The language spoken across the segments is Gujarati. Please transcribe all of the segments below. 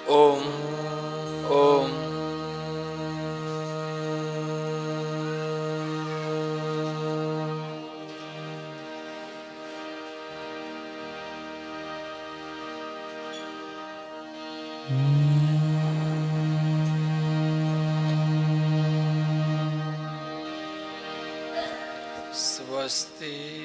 ઓમ ઓમ સ્વસ્તિ.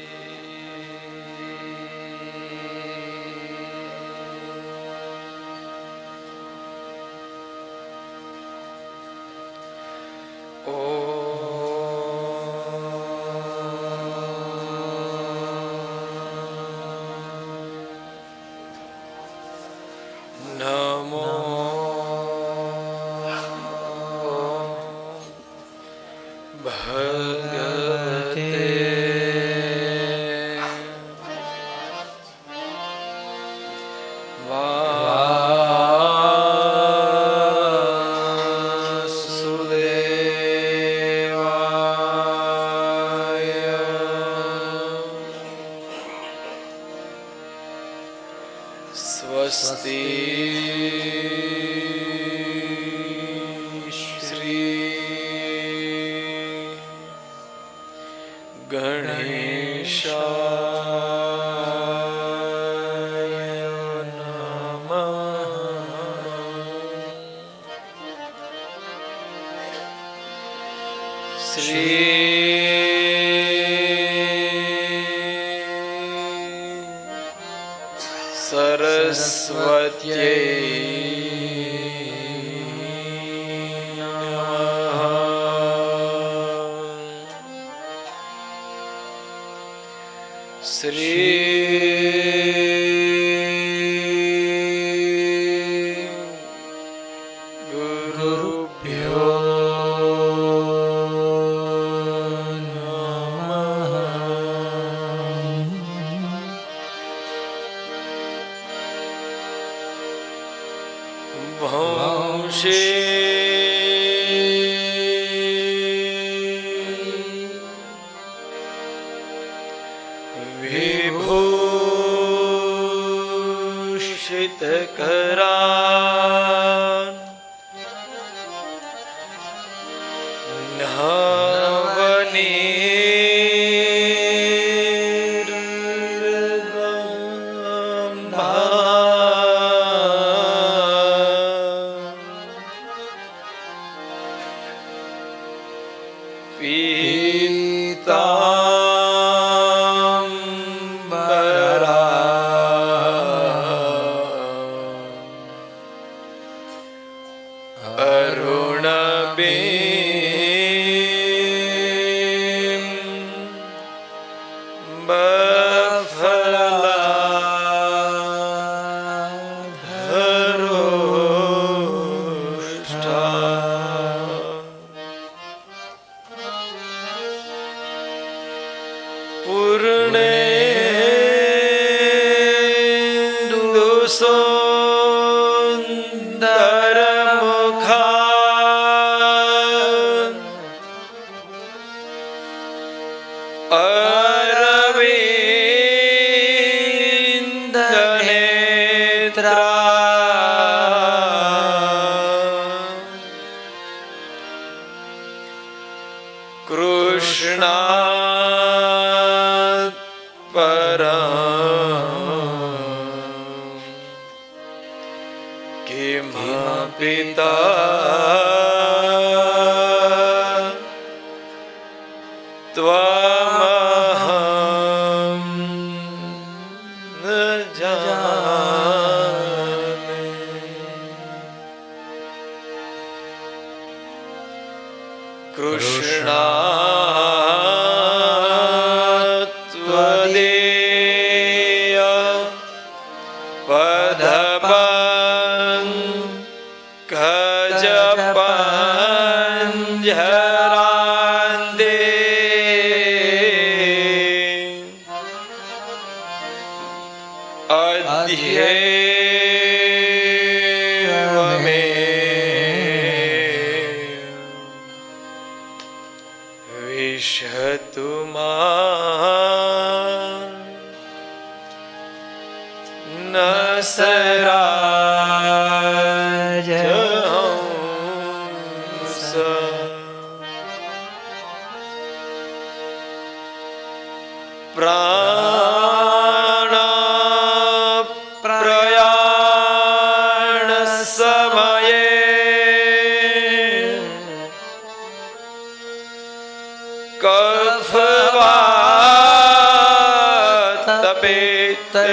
સરા સમયે કફવાત પિત્તે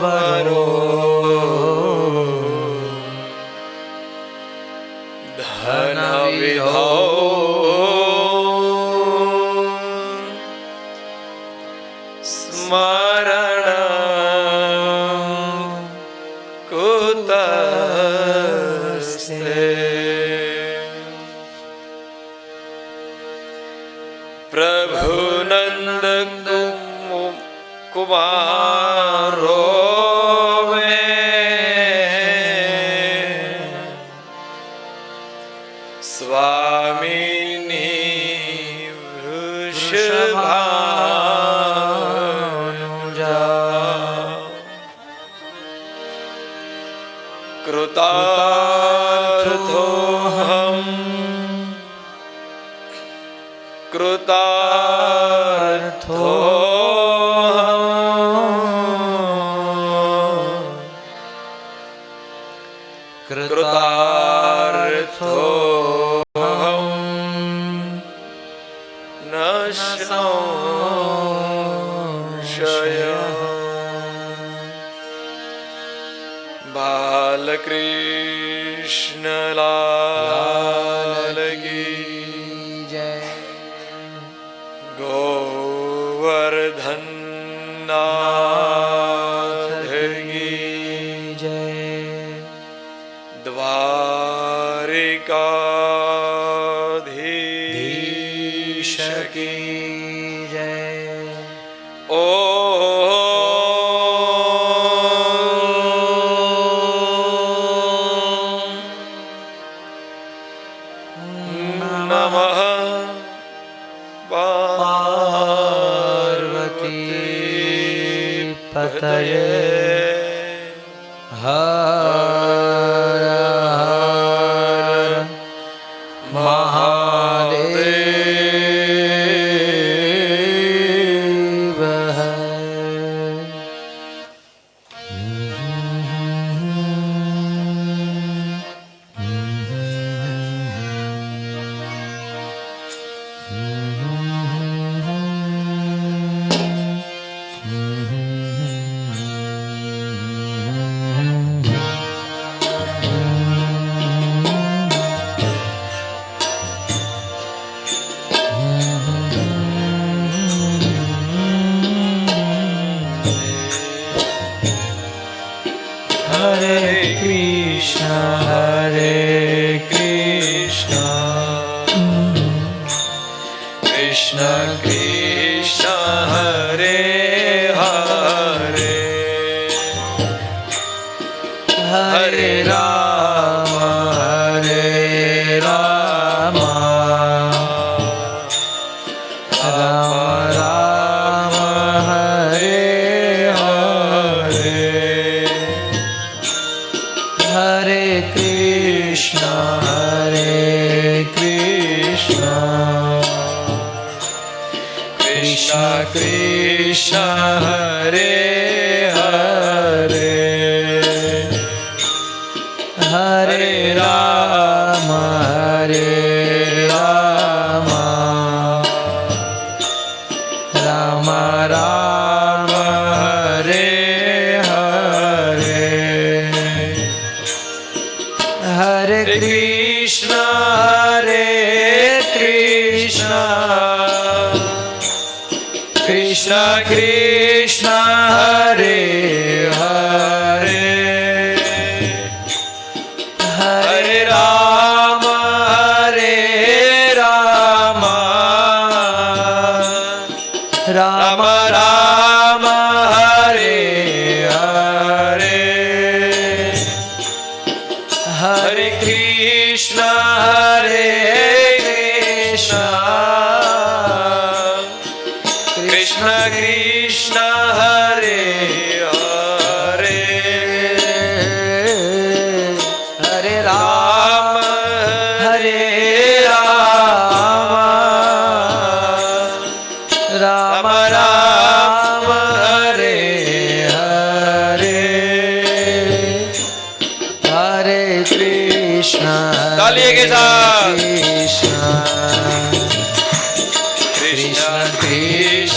કંઠાવરો ધનવિધો સ્મરણ કુતસ્તે પ્રભુનંદ કુમારો સ્વામિની વૃષભાનુજા કૃતાર્થોહમ કૃતાર્થોહમ સંશય બાલકૃષ્ણ લાલ કી જય. ગોવર્ધન નાથ કી જય. દ્વારિકાધીશ કી જય. પતયે Har Har Mahadev Hare Rama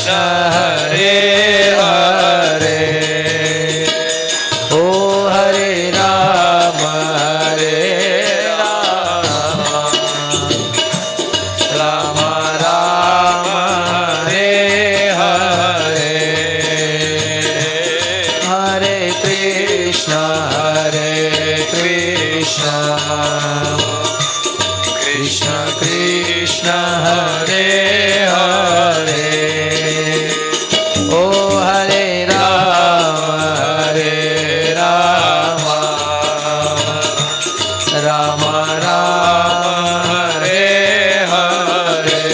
Hare Hare, Oh Hare Rama Hare Rama, Rama Rama Hare Hare, Hare Krishna Krishna Krishna Hare Hare, Oh Hare Rama Rama Rama Hare Hare,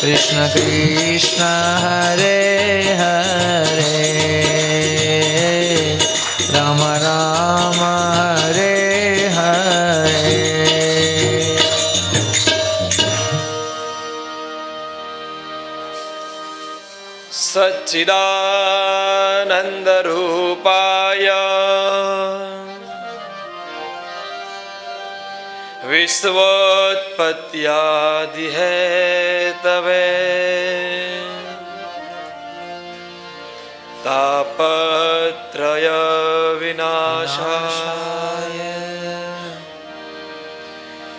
Krishna Krishna Hare Hare, Rama Rama Hare Hare. Satchidananda Rupaya Visvotpatyadi Hetave Tapatraya Vinashaya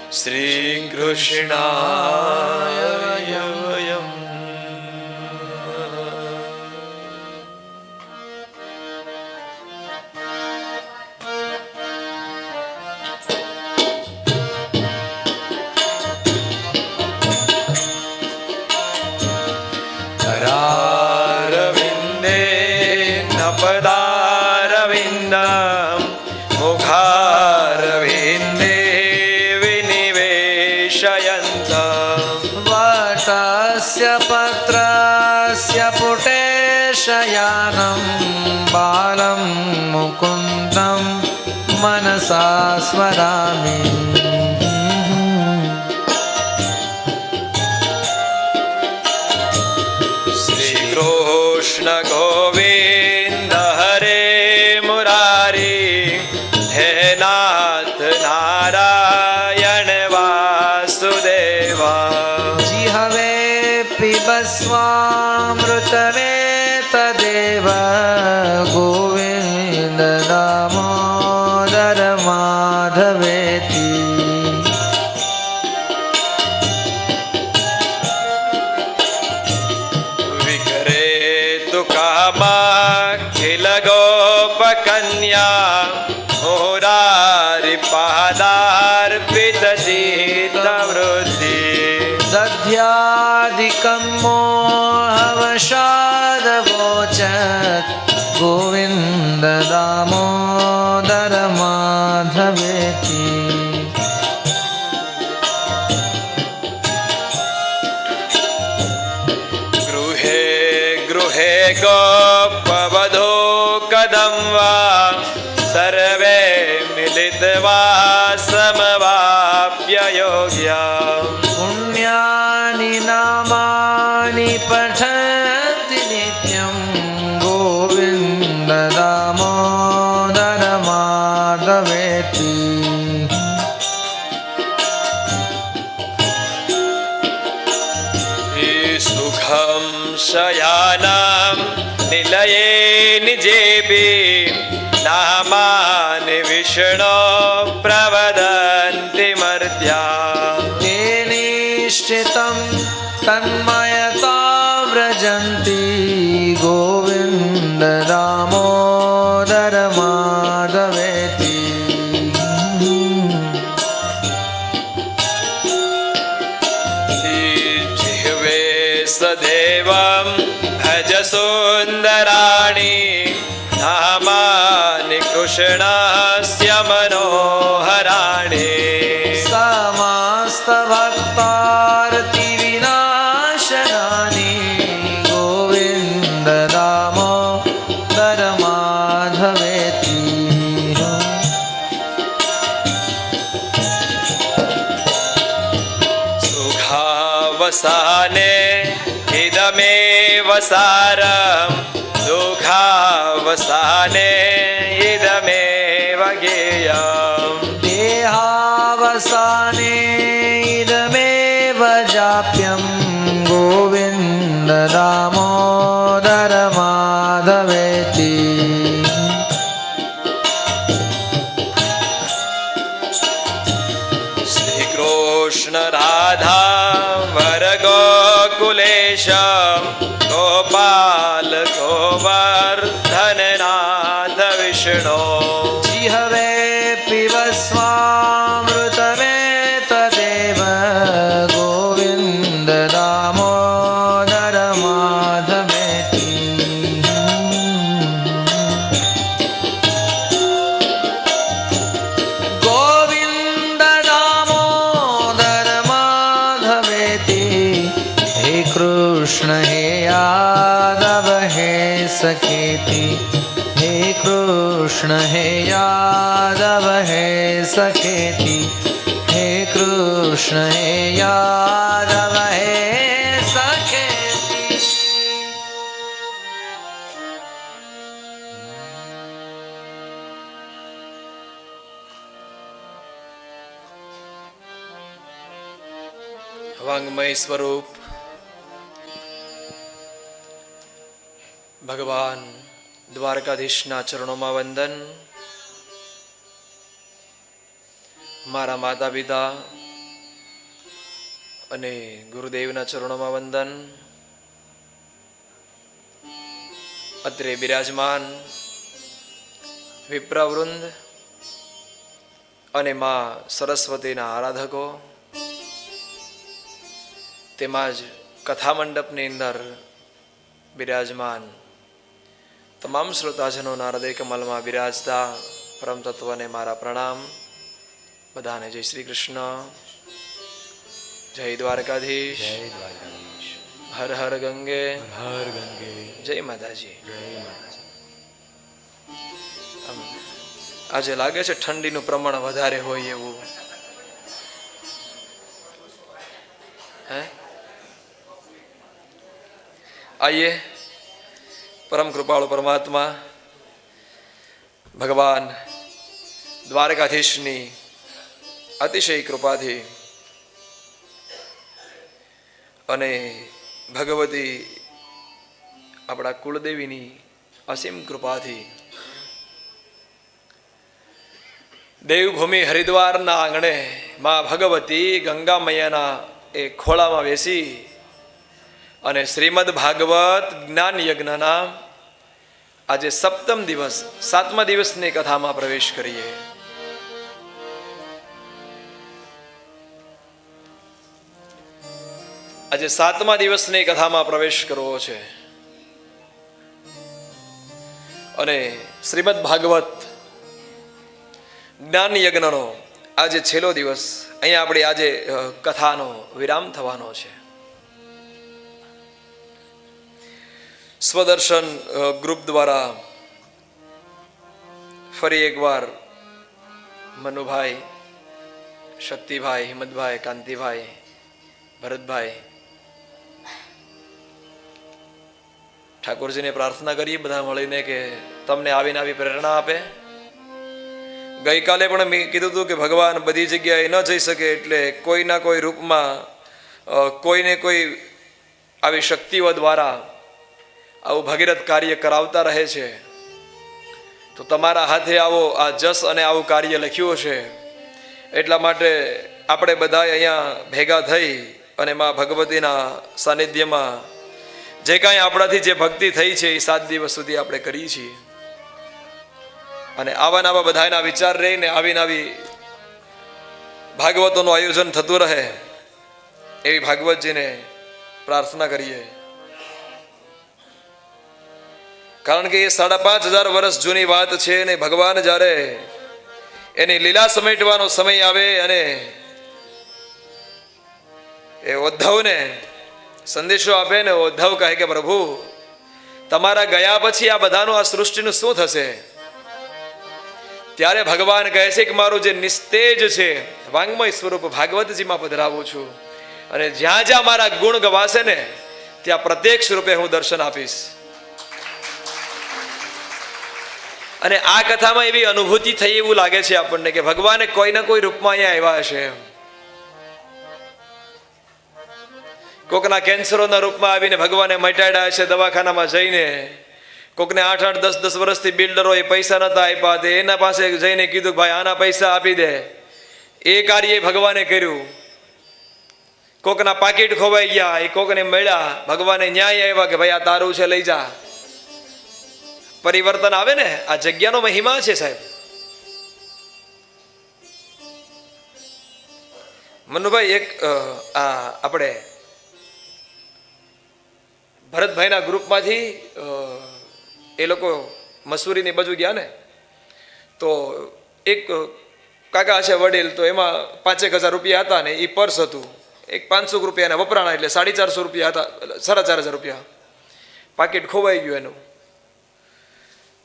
Shri Krishnaya Vayam. Kararavinde napadarvindam mukharavinde viniveshayantam vatasya patrasya pute shayanam balam mukundam manasa smarami. Krishna Govinda Hare Murari He Nath Narayan Vasudeva Jihave Pibasvamrutane Tadeva Govinda Damodara Madhaveti. Khila Gopakanya Murari Padar Pita Jita Vruti Dadhyadikam Mohavashada Vochat Govinda Damodara Madhaveti. Gopavadho kadamva sarve militva samavapya yogya punyani namani pathanti nityam Govinda Damodara Madhaveti. Sukham shayanam nilaye nijebi namani Vishnu pravadanti mardya tenishchitam tanmayata vrajanti Govinda Damodara Madhaveti. Sadevam Ajasundarani Namani Krishnasya Manoharani Samasta Bhaktarti Vinashanani Govinda Damodara Madhaveti. Sukhavasane idameva saram dukhavasane idameva geyam dehavasane idameva japyam Govinda Damodar માધવેતી. Shri Krishna Radha વર ગોકુલેશ ગોપાલ ગોવર્ધન નાથ વિષ્ણુ. જીહવે પીવસ્વામૃતમે તદેવ ગોવિંદ દામોદર માધવેતી. ગોવિંદ દામોદર માધવેતી. હે કૃષ્ણ હે યાદવ હે સખેતી. હે કૃષ્ણ હે યાદવ હે સખેતી. હે કૃષ્ણ હે યાદવ હે સખેતી. વાંગમય સ્વરૂપ ભગવાન દ્વારકાધીશના ચરણોમાં વંદન. મારા માતા પિતા અને ગુરુદેવના ચરણોમાં વંદન. અત્રે બિરાજમાન વિપ્રવૃંદ અને મા સરસ્વતીના આરાધકો, તેમજ કથા મંડપની અંદર બિરાજમાન તમામ શ્રોતાજનોના હૃદય કમલમાં બિરાજતા પરમ તત્વને મારા પ્રણામ. બધાને જય શ્રી કૃષ્ણ, જય દ્વારકાધીશ, હર હર ગંગે, હર ગંગે, જય માતાજી. આજે લાગે છે ઠંડીનું પ્રમાણ વધારે હોય એવું. હે, આઈએ પરમ કૃપાળુ પરમાત્મા ભગવાન દ્વારકાધીશની અતિશય કૃપાથી અને ભગવતી આપણા કુળદેવીની અસીમ કૃપાથી દેવભૂમિ હરિદ્વારના આંગણે માં ભગવતી ગંગા મૈયાના એ ખોળામાં બેસી અને શ્રીમદ ભાગવત જ્ઞાન યજ્ઞના આજે સપ્તમ દિવસ, 7મા દિવસની કથામાં પ્રવેશ કરીએ. આજે 7મા દિવસની કથામાં પ્રવેશ કરવો છે અને શ્રીમદ ભાગવત જ્ઞાન યજ્ઞનો આજે છેલ્લો દિવસ. અહીંયા આપણી આજે કથાનો વિરામ થવાનો છે. સ્વદર્શન ગ્રુપ દ્વારા ફરી એકવાર મનુભાઈ, શક્તિભાઈ, હિંમતભાઈ, કાંતિભાઈ, ભરતભાઈ, ઠાકોરજીને પ્રાર્થના કરી બધા મળીને કે તમને આવીને આવી પ્રેરણા આપે. ગઈકાલે પણ મેં કીધું હતું કે ભગવાન બધી જગ્યાએ ન જઈ શકે એટલે કોઈના કોઈ રૂપમાં કોઈને કોઈ આવી શક્તિઓ દ્વારા આવું ભગીરથ કાર્ય કરાવતા રહે છે. તો તમારા હાથે આવો આ જસ અને આવું કાર્ય લખ્યું છે એટલા માટે આપણે બધા અહીંયા ભેગા થઈ અને માં ભગવતીના સાનિધ્યમાં જે કાંઈ આપણાથી જે ભક્તિ થઈ છે એ 7 દિવસ સુધી આપણે કરી છીએ. અને આવા નવા બધાના વિચાર રહીને આવીને આવી ભાગવતોનું આયોજન થતું રહે એવી ભાગવતજીને પ્રાર્થના કરીએ. કારણ કે એ 5,500 વર્ષ જૂની વાત છે ને ભગવાન જ્યારે એની લીલા સમેટવાનો સમય આવે અને એ ઉદ્ધવને સંદેશો આપે ને ઉદ્ધવ કહે કે પ્રભુ તમારા ગયા પછી આ બધાનું આ સૃષ્ટિનું શું થશે? ત્યારે ભગવાન કહે છે કે મારું જે નિસ્તેજ છે વાંગમય સ્વરૂપ ભાગવતજીમાં પધરાવું છું અને જ્યાં જ્યાં મારા ગુણ ગવાશે ને ત્યાં પ્રત્યક્ષ રૂપે હું દર્શન આપીશ. અને આ કથામાં એવી અનુભૂતિ થઈ એવું લાગે છે આપણને કે ભગવાને કોઈના કોઈ રૂપમાં અહીંયા આવ્યા હશે. કોકના કેન્સરોના રૂપમાં આવીને ભગવાને મટાડ્યા છે દવાખાનામાં જઈને. કોકને 8-8, 10-10 વર્ષથી બિલ્ડરોએ પૈસા નતા આપ્યા, તે એના પાસે જઈને કીધું ભાઈ આના પૈસા આપી દે. એ કાર્ય ભગવાને કર્યું. કોકના પાકીટ ખોવાઈ ગયા, એ કોકને મળ્યા, ભગવાને ન્યાય આવ્યા કે ભાઈ આ તારું છે લઈ જા. પરિવર્તન આવે ને, આ જગ્યાનો મહિમા છે સાહેબ. મનુભાઈ એક આપણે ભરતભાઈના ગ્રુપમાંથી એ લોકો મસૂરીની બાજુ ગયા ને, તો એક કાકા છે વડીલ, તો એમાં 5,000 રૂપિયા હતા ને એ પર્સ હતું. એક 500 રૂપિયાના વપરાણા, એટલે 450 રૂપિયા હતા, 4,500 રૂપિયા. પાકીટ ખોવાઈ ગયું એનું.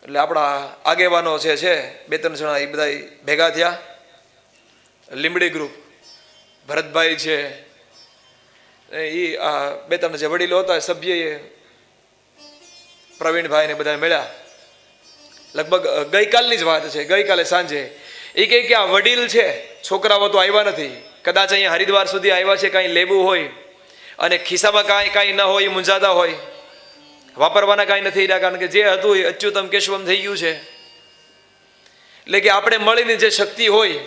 એટલે આપણા આગેવાનો છે 2-3 જણા, એ બધા ભેગા થયા. લીંબડી ગ્રુપ, ભરતભાઈ છે, એ આ 2-3 જે વડીલો હતા સભ્યએ પ્રવીણભાઈ ને બધા મળ્યા. લગભગ ગઈકાલની જ વાત છે, ગઈકાલે સાંજે. એ કહે કે આ વડીલ છે, છોકરાઓ તો આવ્યા નથી, કદાચ અહીંયા હરિદ્વાર સુધી આવ્યા છે, કાંઈ લેવું હોય અને ખિસ્સામાં કાંઈ ન હોય, મૂંઝાતા હોય, વાપરવાના કાંઈ નથી રહ્યા, કારણ કે જે હતું એ અચ્યુતમ કેશવમ થઈ ગયું છે. એટલે કે આપણે મળીને જે શક્તિ હોય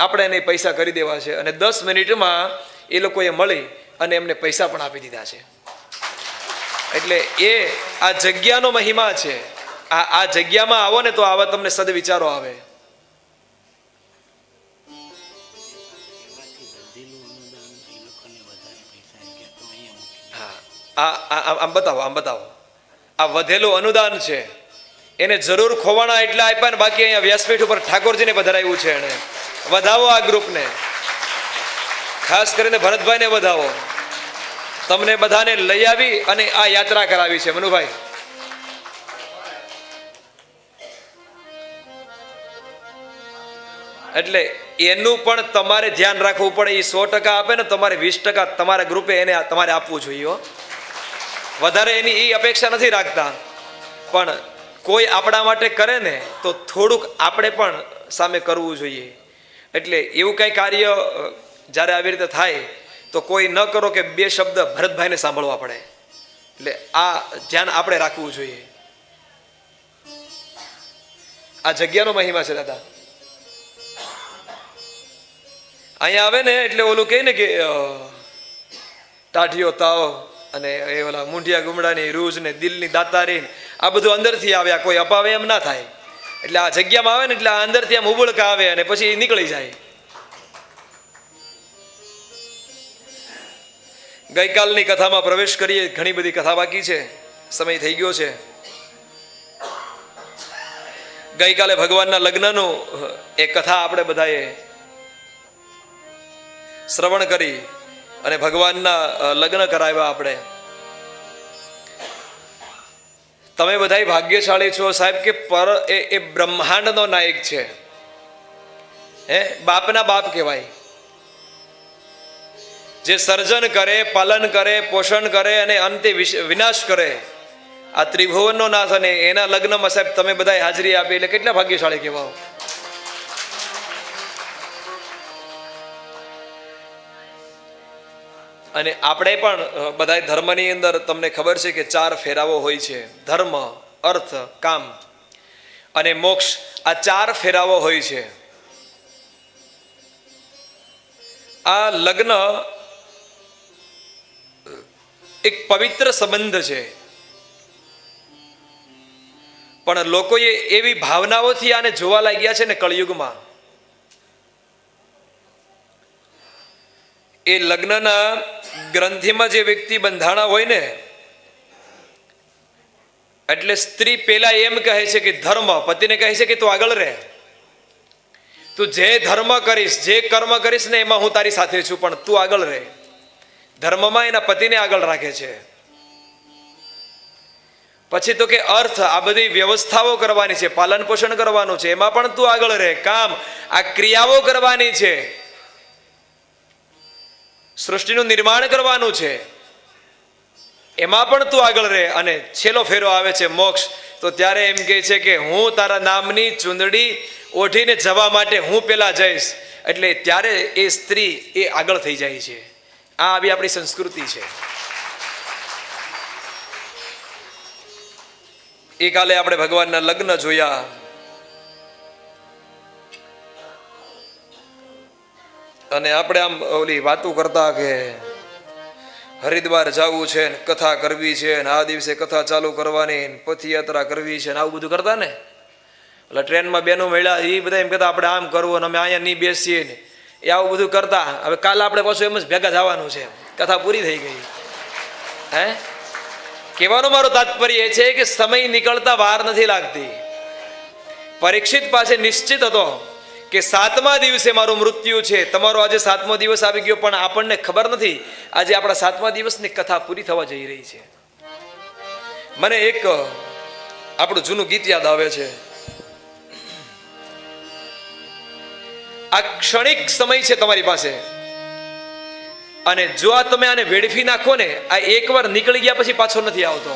આપણે એને પૈસા કરી દેવા છે. અને 10 મિનિટમાં એ લોકોએ મળી અને એમને પૈસા પણ આપી દીધા છે. એટલે એ આ જગ્યાનો મહિમા છે. આ જગ્યામાં આવો ને તો આવા તમને સદવિચારો આવે. આમ બતાવો. આ વધેલું અનુદાન છે, એને જરૂર ખોવાણા એટલે આપ્યા ને, બાકી અહીંયા વ્યાસપીઠ ઉપર ઠાકોરજીને વધારાવ્યું છે. એને વધાવો, આ ગ્રુપને, ખાસ કરીને ભરતભાઈને વધાવો. તમને બધાને લઈ આવી અને આ યાત્રા કરાવી છે મનુભાઈ. એટલે એનું પણ તમારે ધ્યાન રાખવું પડે. એ 100% આપે ને, તમારે 20% તમારા ગ્રુપે એને તમારે આપવું જોઈએ. વધારે એની એ અપેક્ષા નથી રાખતા, પણ કોઈ આપણા માટે કરે ને તો થોડુંક આપણે પણ સામે કરવું જોઈએ. એટલે એવું કંઈ કાર્ય જ્યારે આવી રીતે થાય તો કોઈ ન કરો કે 2 શબ્દ ભરતભાઈને સાંભળવા પડે. એટલે આ ધ્યાન આપણે રાખવું જોઈએ. આ જગ્યાનો મહિમા છે દાદા. અહીંયા આવે ને એટલે ઓલું કહે ને કે ટાઢિયો તાવ અને એ ઓલા મૂંઢિયા ગુમડાની રૂજ ને દિલની દાતારી, આ બધું અંદરથી આવ્યા, કોઈ અપાવે એમ ના થાય. એટલે આ જગ્યામાં આવે ને એટલે અંદરથી આમ ઉબળકા આવે અને પછી નીકળી જાય. ગઈકાલની કથામાં પ્રવેશ કરીએ. ઘણી બધી કથા બાકી છે, સમય થઈ ગયો છે. ગઈકાલે ભગવાનના લગ્નનું એક કથા આપણે બધાએ શ્રવણ કરી અને ભગવાનના લગ્ન કરાવ્યા આપણે. તમે બધા ભાગ્યશાળી છો સાહેબ કે એ બ્રહ્માંડનો નાયક છે. બાપના બાપ કહેવાય, જે સર્જન કરે, પાલન કરે, પોષણ કરે અને અંતે વિનાશ કરે. આ ત્રિભુવનનો નાથ, અને એના લગ્નમાં સાહેબ તમે બધા હાજરી આપી, એટલે કેટલા ભાગ્યશાળી કહેવાઓ. અને આપણે પણ બધા ધર્મની અંદર તમને ખબર છે કે 4 ફેરાવો હોય છે. ધર્મ, અર્થ, કામ અને મોક્ષ. આ 4 ફેરાવો હોય છે. આ લગ્ન એક પવિત્ર સંબંધ છે, પણ લોકોએ એવી ભાવનાઓથી આને જોવા લાગ્યા છે ને કળિયુગમાં. એ લગ્નના ગ્રંથિમાં જે વ્યક્તિ બંધાણા હોય ને, એટલે સ્ત્રી પેલા એમ કહે છે કે ધર્મ, પતિને કહે છે કે તું આગળ રહે, તું જે ધર્મ કરીશ, જે કર્મ કરીશ ને એમાં હું તારી સાથે છું, પણ તું આગળ રહે. ધર્મમાં એના પતિને આગળ રાખે છે. પછી તો કે અર્થ, આ બધી વ્યવસ્થાઓ કરવાની છે, પાલન પોષણ કરવાનું છે, એમાં પણ તું આગળ રહે. કામ, આ ક્રિયાઓ કરવાની છે, સૃષ્ટિનું નિર્માણ કરવાનું છે, એમાં પણ તું આગળ રહે. અને છેલ્લો ફેરો આવે છે મોક્ષ. તો ત્યારે એમ કહે છે કે હું તારા નામની ચૂંદડી ઓઢીને જવા માટે હું પેલા જઈશ. એટલે ત્યારે એ સ્ત્રી એ આગળ થઈ જાય છે. આ આવી આપણી સંસ્કૃતિ છે. એ કાલે આપણે ભગવાનના લગ્ન જોયા. અને આપણે આમ ઓલી વાતો કરતા કે હરિદ્વાર જવું છે ને કથા કરવી છે ને આ દિવસે કથા ચાલુ કરવાની, પથયાત્રા કરવી છે ને આવું બધું કરતા ને. એટલે ટ્રેનમાં બેનો મળ્યા એ બધા એમ કહેતા આપણે આમ કરવું ને અમે અહીંયા નહીં બેસીએ ને એ આવું બધું કરતા. હવે કાલે આપણે પાછું એમ જ ભેગા જવાનું છે, કથા પૂરી થઈ ગઈ. હે, કહેવાનો મારો તાત્પર્ય એ છે કે સમય નીકળતા વાર નથી લાગતી. પરીક્ષિત પાસે નિશ્ચિત હતો કે 7મા દિવસે મારું મૃત્યુ છે. તમારો આજે 7મો દિવસ આવી ગયો, પણ આપણને ખબર નથી આજે આપણા 7મા દિવસની કથા પૂરી થવા જઈ રહી છે. મને એક આપણું જૂનું ગીત યાદ આવે છે. આ ક્ષણિક સમય છે તમારી પાસે, અને જો આ તમે આને વેડફી નાખો ને, આ એકવાર નીકળી ગયા પછી પાછો નથી આવતો.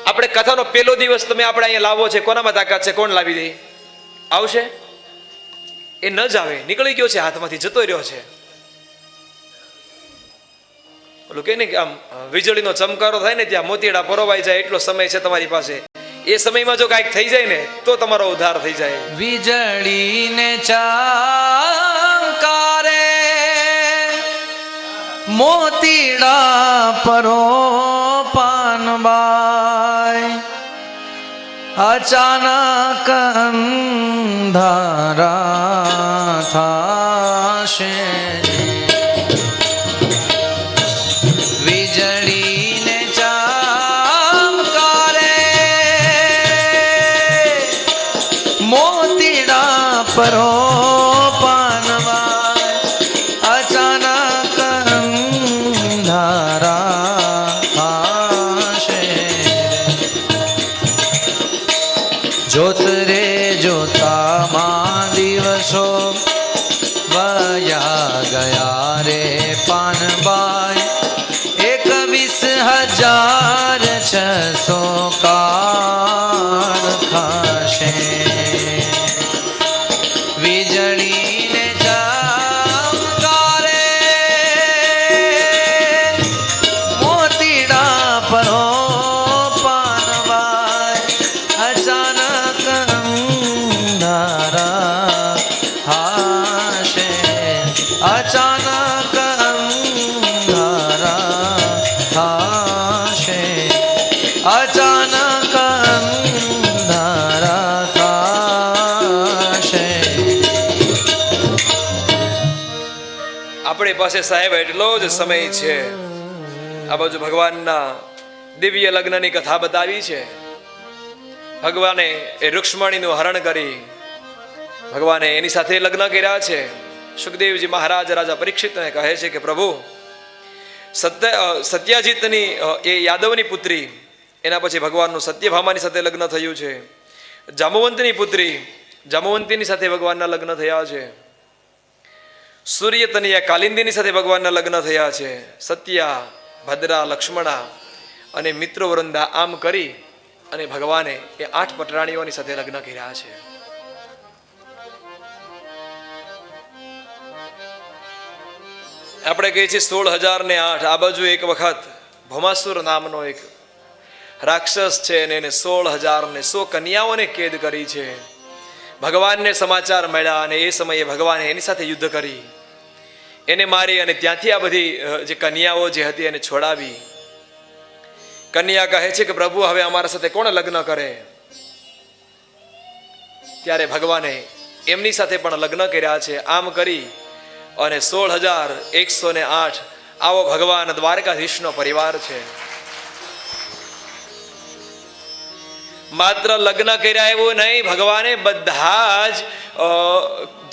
આપણે કથાનો પહેલો દિવસ તમે આપણે અહીંયા લાવો છે, કોનામાં તાકાત છે? કોણ લાવી દે? આવશે? એ ન જ આવે, નીકળી ગયો છે, હાથમાંથી જતો રહ્યો છે. ઓલું કે ને કે આમ વીજળીનો ચમકારો થાય ને ત્યાં મોતીડા પરોવાઈ જાય એટલો સમય છે તમારી પાસે. એ સમયમાં જો કાંઈક થઈ જાય ને તો તમારો ઉદ્ધાર થઈ જાય. વીજળીને ચમકારે મોતીડા પરો પાનબાઈ, અચાનક અંધારા થાશે. વીજળીને ચમકારે મોતીડા પરો પાનબાઈ, અચાનક અંધારા થાશે. જોત રે જોતામાં દિવસો વયા ગયા રે પાનબાઈ, 21,600 કાળ ખાશે. વીજળીને ચમકારે મોતીડા પરો પાનબાઈ, અચાનક અંધારા થાશે. અચાનક અંધારા થાશે. અચાનક અંધારા થાશે. આપણી પાસે સાહેબ એટલો જ સમય છે. આ બાજુ ભગવાનના દિવ્ય લગ્નની કથા બતાવી છે. ભગવાને એ રૂક્ષ્મણીનું હરણ કરી ભગવાને એની સાથે લગ્ન કર્યા છે. સુખદેવજી મહારાજ રાજા પરીક્ષિતને કહે છે કે પ્રભુ, સત્યાજીતની એ યાદવની પુત્રી, એના પછી ભગવાનનું સત્યભામાની સાથે લગ્ન થયું છે. જાંબુવંતની પુત્રી જાંબુવંતીની સાથે ભગવાનના લગ્ન થયા છે. સૂર્યતનયા કાલિંદીની સાથે ભગવાનના લગ્ન થયા છે. સત્યા, ભદ્રા, લક્ષ્મણા અને મિત્રો વૃંદા આમ કરી અને ભગવાને એ 8 પટરાણીઓની સાથે લગ્ન કર્યા છે. આપણે કહીએ છીએ 16,008. આ બાજુ એક વખત ભૌમાસુર નામનો એક રાક્ષસ છે અને એને 16,100 કન્યાઓને કેદ કરી છે. ભગવાનને સમાચાર મળ્યા અને એ સમયે ભગવાને એની સાથે યુદ્ધ કરી, એને મારી અને ત્યાંથી આ બધી જે કન્યાઓ જે હતી એને છોડાવી. કન્યા કહે છે કે પ્રભુ, હવે અમારા સાથે કોણ લગ્ન કરે? ત્યારે ભગવાને એમની સાથે પણ લગ્ન કર્યા છે. આમ કરી અને 16,108 આવો ભગવાન દ્વારકાધીશનો પરિવાર છે. માત્ર લગ્ન કર્યા એવું નહીં, ભગવાને બધા જ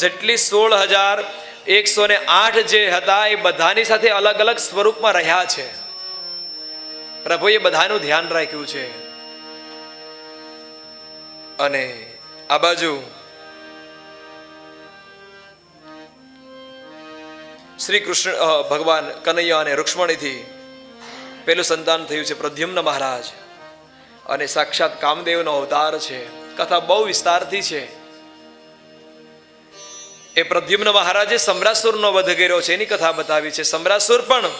જેટલી 16,108 જે હતા એ બધાની સાથે અલગ અલગ સ્વરૂપમાં રહ્યા છે. પ્રભુએ બધાનું ધ્યાન રાખ્યું છે. અને આ બાજુ શ્રી કૃષ્ણ ભગવાન કનૈયા અને રૂક્ષ્મણીથી પેલું સંતાન થયું છે પ્રદ્યુમ્ન મહારાજ, અને સાક્ષાત કામદેવનો અવતાર છે. કથા બહુ વિસ્તારથી છે. એ પ્રદ્યુમ્ન મહારાજે સમ્રાસુરનો વધ કર્યો છે એની કથા બતાવી છે. સમ્રાસુર પણ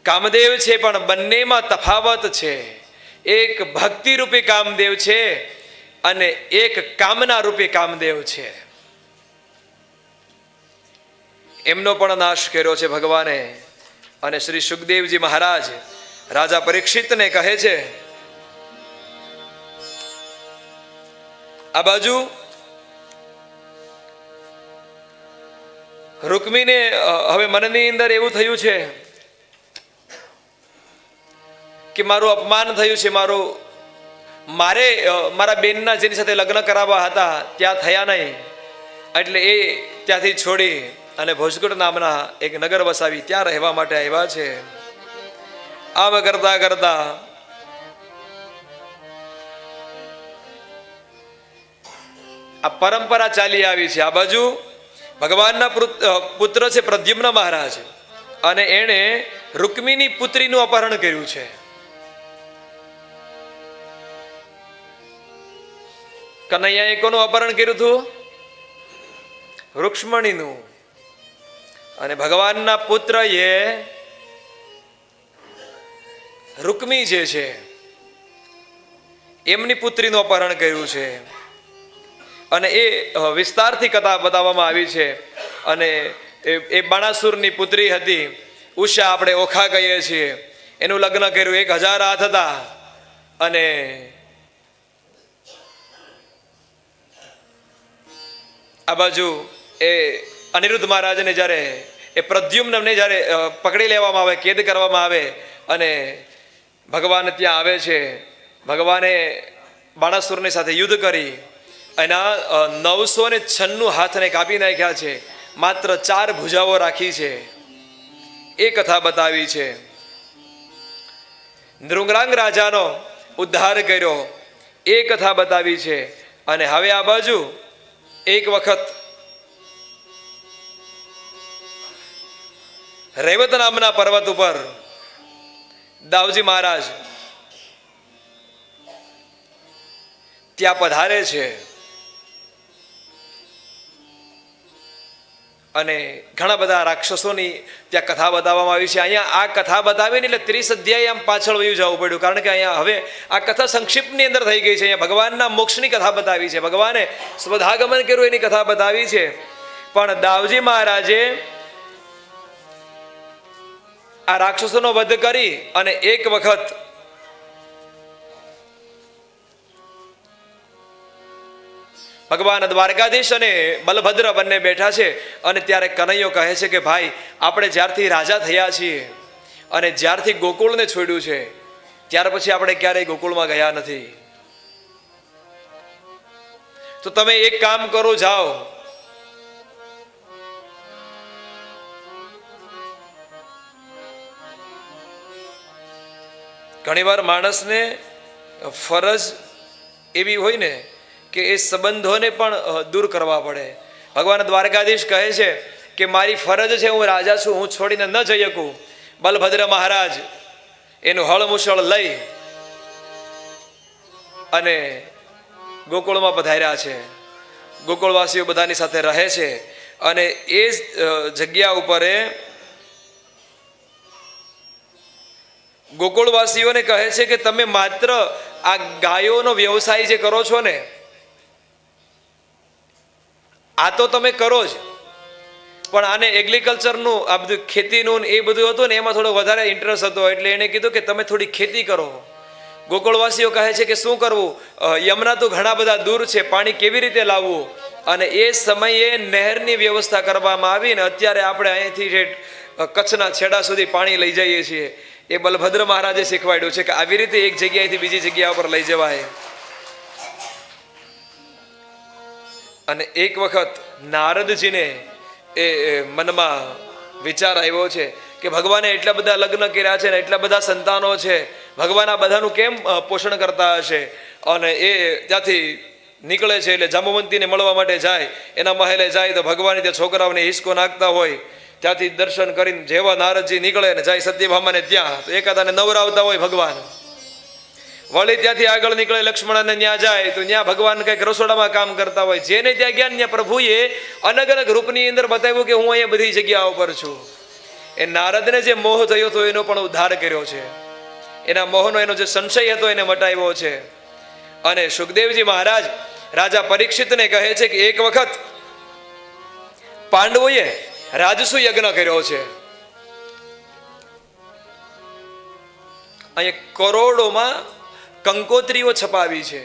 કામદેવ છે, પણ બંનેમાં તફાવત છે. એક ભક્તિ રૂપી કામદેવ છે અને એક કામના રૂપી કામદેવ છે. એમનો પણ નાશ કર્યો છે ભગવાને. અને શ્રી સુખદેવજી મહારાજ રાજા પરીક્ષિતને કહે છે, આ બાજુ રૂકમીને હવે મનની અંદર એવું થયું છે કે મારું અપમાન થયું છે, મારે મારા બેનના જેની સાથે લગ્ન કરાવવા હતા ત્યાં થયા નહીં, એટલે એ ત્યાંથી છોડી અને ભોજગઢ નામના એક નગર વસાવી ત્યાં રહેવા માટે આવ્યા છે. આમ કરતા કરતા આ પરંપરા ચાલી આવી છે. આ બાજુ ભગવાનના પુત્ર છે પ્રદ્યુમ્ન મહારાજ, અને એણે રૂકમીની પુત્રીનું અપહરણ કર્યું છે. કનૈયાએ કોનું અપહરણ કર્યું હતું? રૂક્ષ્મણીનું. અને ભગવાનના પુત્ર એ રૂકમી જે છે એમની પુત્રીનું અપહરણ કર્યું છે. અને એ વિસ્તારથી કથા બતાવવામાં આવી છે. અને એ બાણાસુરની પુત્રી હતી ઉષા, આપણે ઓખા કહીએ છીએ, એનું લગ્ન કર્યું. 1000 હાથ હતા. અને આ બાજુ એ અનિરુદ્ધ મહારાજને જ્યારે એ પ્રદ્યુમ્નને જ્યારે પકડી લેવામાં આવે, કેદ કરવામાં આવે અને ભગવાન ત્યાં આવે છે, ભગવાને બાણાસુરની સાથે યુદ્ધ કરી એના 996 હાથને કાપી નાખ્યા છે, માત્ર 4 ભુજાઓ રાખી છે. એ કથા બતાવી છે. નૃંગરાંગ રાજાનો ઉદ્ધાર કર્યો એ કથા બતાવી છે. અને હવે આ બાજુ એક વખત રેવત નામના પર્વત ઉપર દાઉજી મહારાજ ત્યાં પધારે છે. અને ઘણા બધા રાક્ષસોની ત્યાં કથા બતાવવામાં આવી છે. અહીંયા આ કથા બતાવીને એટલે 30 અધ્યાય આમ પાછળ વયું જવું પડ્યું, કારણ કે અહીંયા હવે આ કથા સંક્ષિપ્તની અંદર થઈ ગઈ છે. અહીંયા ભગવાનના મોક્ષની કથા બતાવી છે, ભગવાને સ્વધાગમન કર્યું એની કથા બતાવી છે. પણ દાઉજી મહારાજે આ રાક્ષસોનો વધ કરી અને એક વખત ભગવાન દ્વારકાધીશ અને બલભદ્ર બંને બેઠા છે. અને ત્યારે કનૈયો કહે છે કે ભાઈ, આપણે જ્યારથી રાજા થયા છીએ અને જ્યારથી ગોકુળને છોડ્યું છે ત્યાર પછી આપણે ક્યારેય ગોકુળમાં ગયા નથી. તો તમે એક કામ કરો, જાઓ ઘણીવાર માણસને ફરજ એવી હોય ને કે એ સંબંધોને પણ દૂર કરવા પડે. ભગવાન દ્વારકાધીશ કહે છે કે મારી ફરજ છે, હું રાજા છું, હું છોડીને ન જઈ શકું. બલભદ્ર મહારાજ એનું હળમુસળ લઈ અને ગોકુળમાં પધાર્યા છે. ગોકુળવાસીઓ બધાની સાથે રહે છે. અને એ જગ્યા ઉપર ગોકુળવાસીઓને કહે છે કે તમે માત્ર આ ગાયોનો વ્યવસાય જે કરો છો ને, આ તો તમે કરો જ, પણ આને એગ્રીકલ્ચરનું આ બધું ખેતીનું એ બધું હતું ને એમાં થોડો વધારે ઇન્ટરેસ્ટ હતો, એટલે એને કીધું કે તમે થોડી ખેતી કરો. ગોકુળવાસીઓ કહે છે કે શું કરવું, યમુના તો ઘણા બધા દૂર છે, પાણી કેવી રીતે લાવવું? અને એ સમયે નહેરની વ્યવસ્થા કરવામાં આવી ને અત્યારે આપણે અહીંથી કચ્છના છેડા સુધી પાણી લઈ જઈએ છીએ. એ બલભદ્ર મહારાજે શીખવાડ્યું છે કે આવી રીતે એક જગ્યાએથી બીજી જગ્યા ઉપર લઈ જવાય. અને એક વખત નારદજીને એ મનમાં વિચાર આવ્યો છે કે ભગવાને એટલા બધા લગ્ન કર્યા છે ને એટલા બધા સંતાનો છે, ભગવાન આ બધાનું કેમ પોષણ કરતા હશે? અને એ ત્યાંથી નીકળે છે એટલે જાંબુવંતીને મળવા માટે જાય. એના મહેલે જાય તો ભગવાન ત્યાં છોકરાઓને હિસકો નાખતા હોય. ત્યાંથી દર્શન કરીને જેવા નારદજી નીકળે ને જાય સત્યભામાને ત્યાં, તો એકાદાને નવરાવતા હોય ભગવાન. વળી ત્યાંથી આગળ નીકળે લક્ષ્મણ અને ત્યાં જાય તો ત્યાં ભગવાન કંઈક રસોડામાં કામ કરતા હોય. જેને ત્યાં ગયા ત્યાં પ્રભુએ અલગ અલગ રૂપની અંદર બતાવ્યું કે હું અહીંયા બધી જગ્યાઓ પર છું. એ નારદને જે મોહ થયો હતો એનો પણ ઉદ્ધાર કર્યો છે. એના મોહનો એનો જે સંશય હતો એને મટાવ્યો છે. અને સુખદેવજી મહારાજ રાજા પરીક્ષિતને કહે છે કે એક વખત પાંડવોએ રાજસુ યજ્ઞ કર્યો છે. અહીંયા કરોડોમાં કંકોત્રીઓ છપાવી છે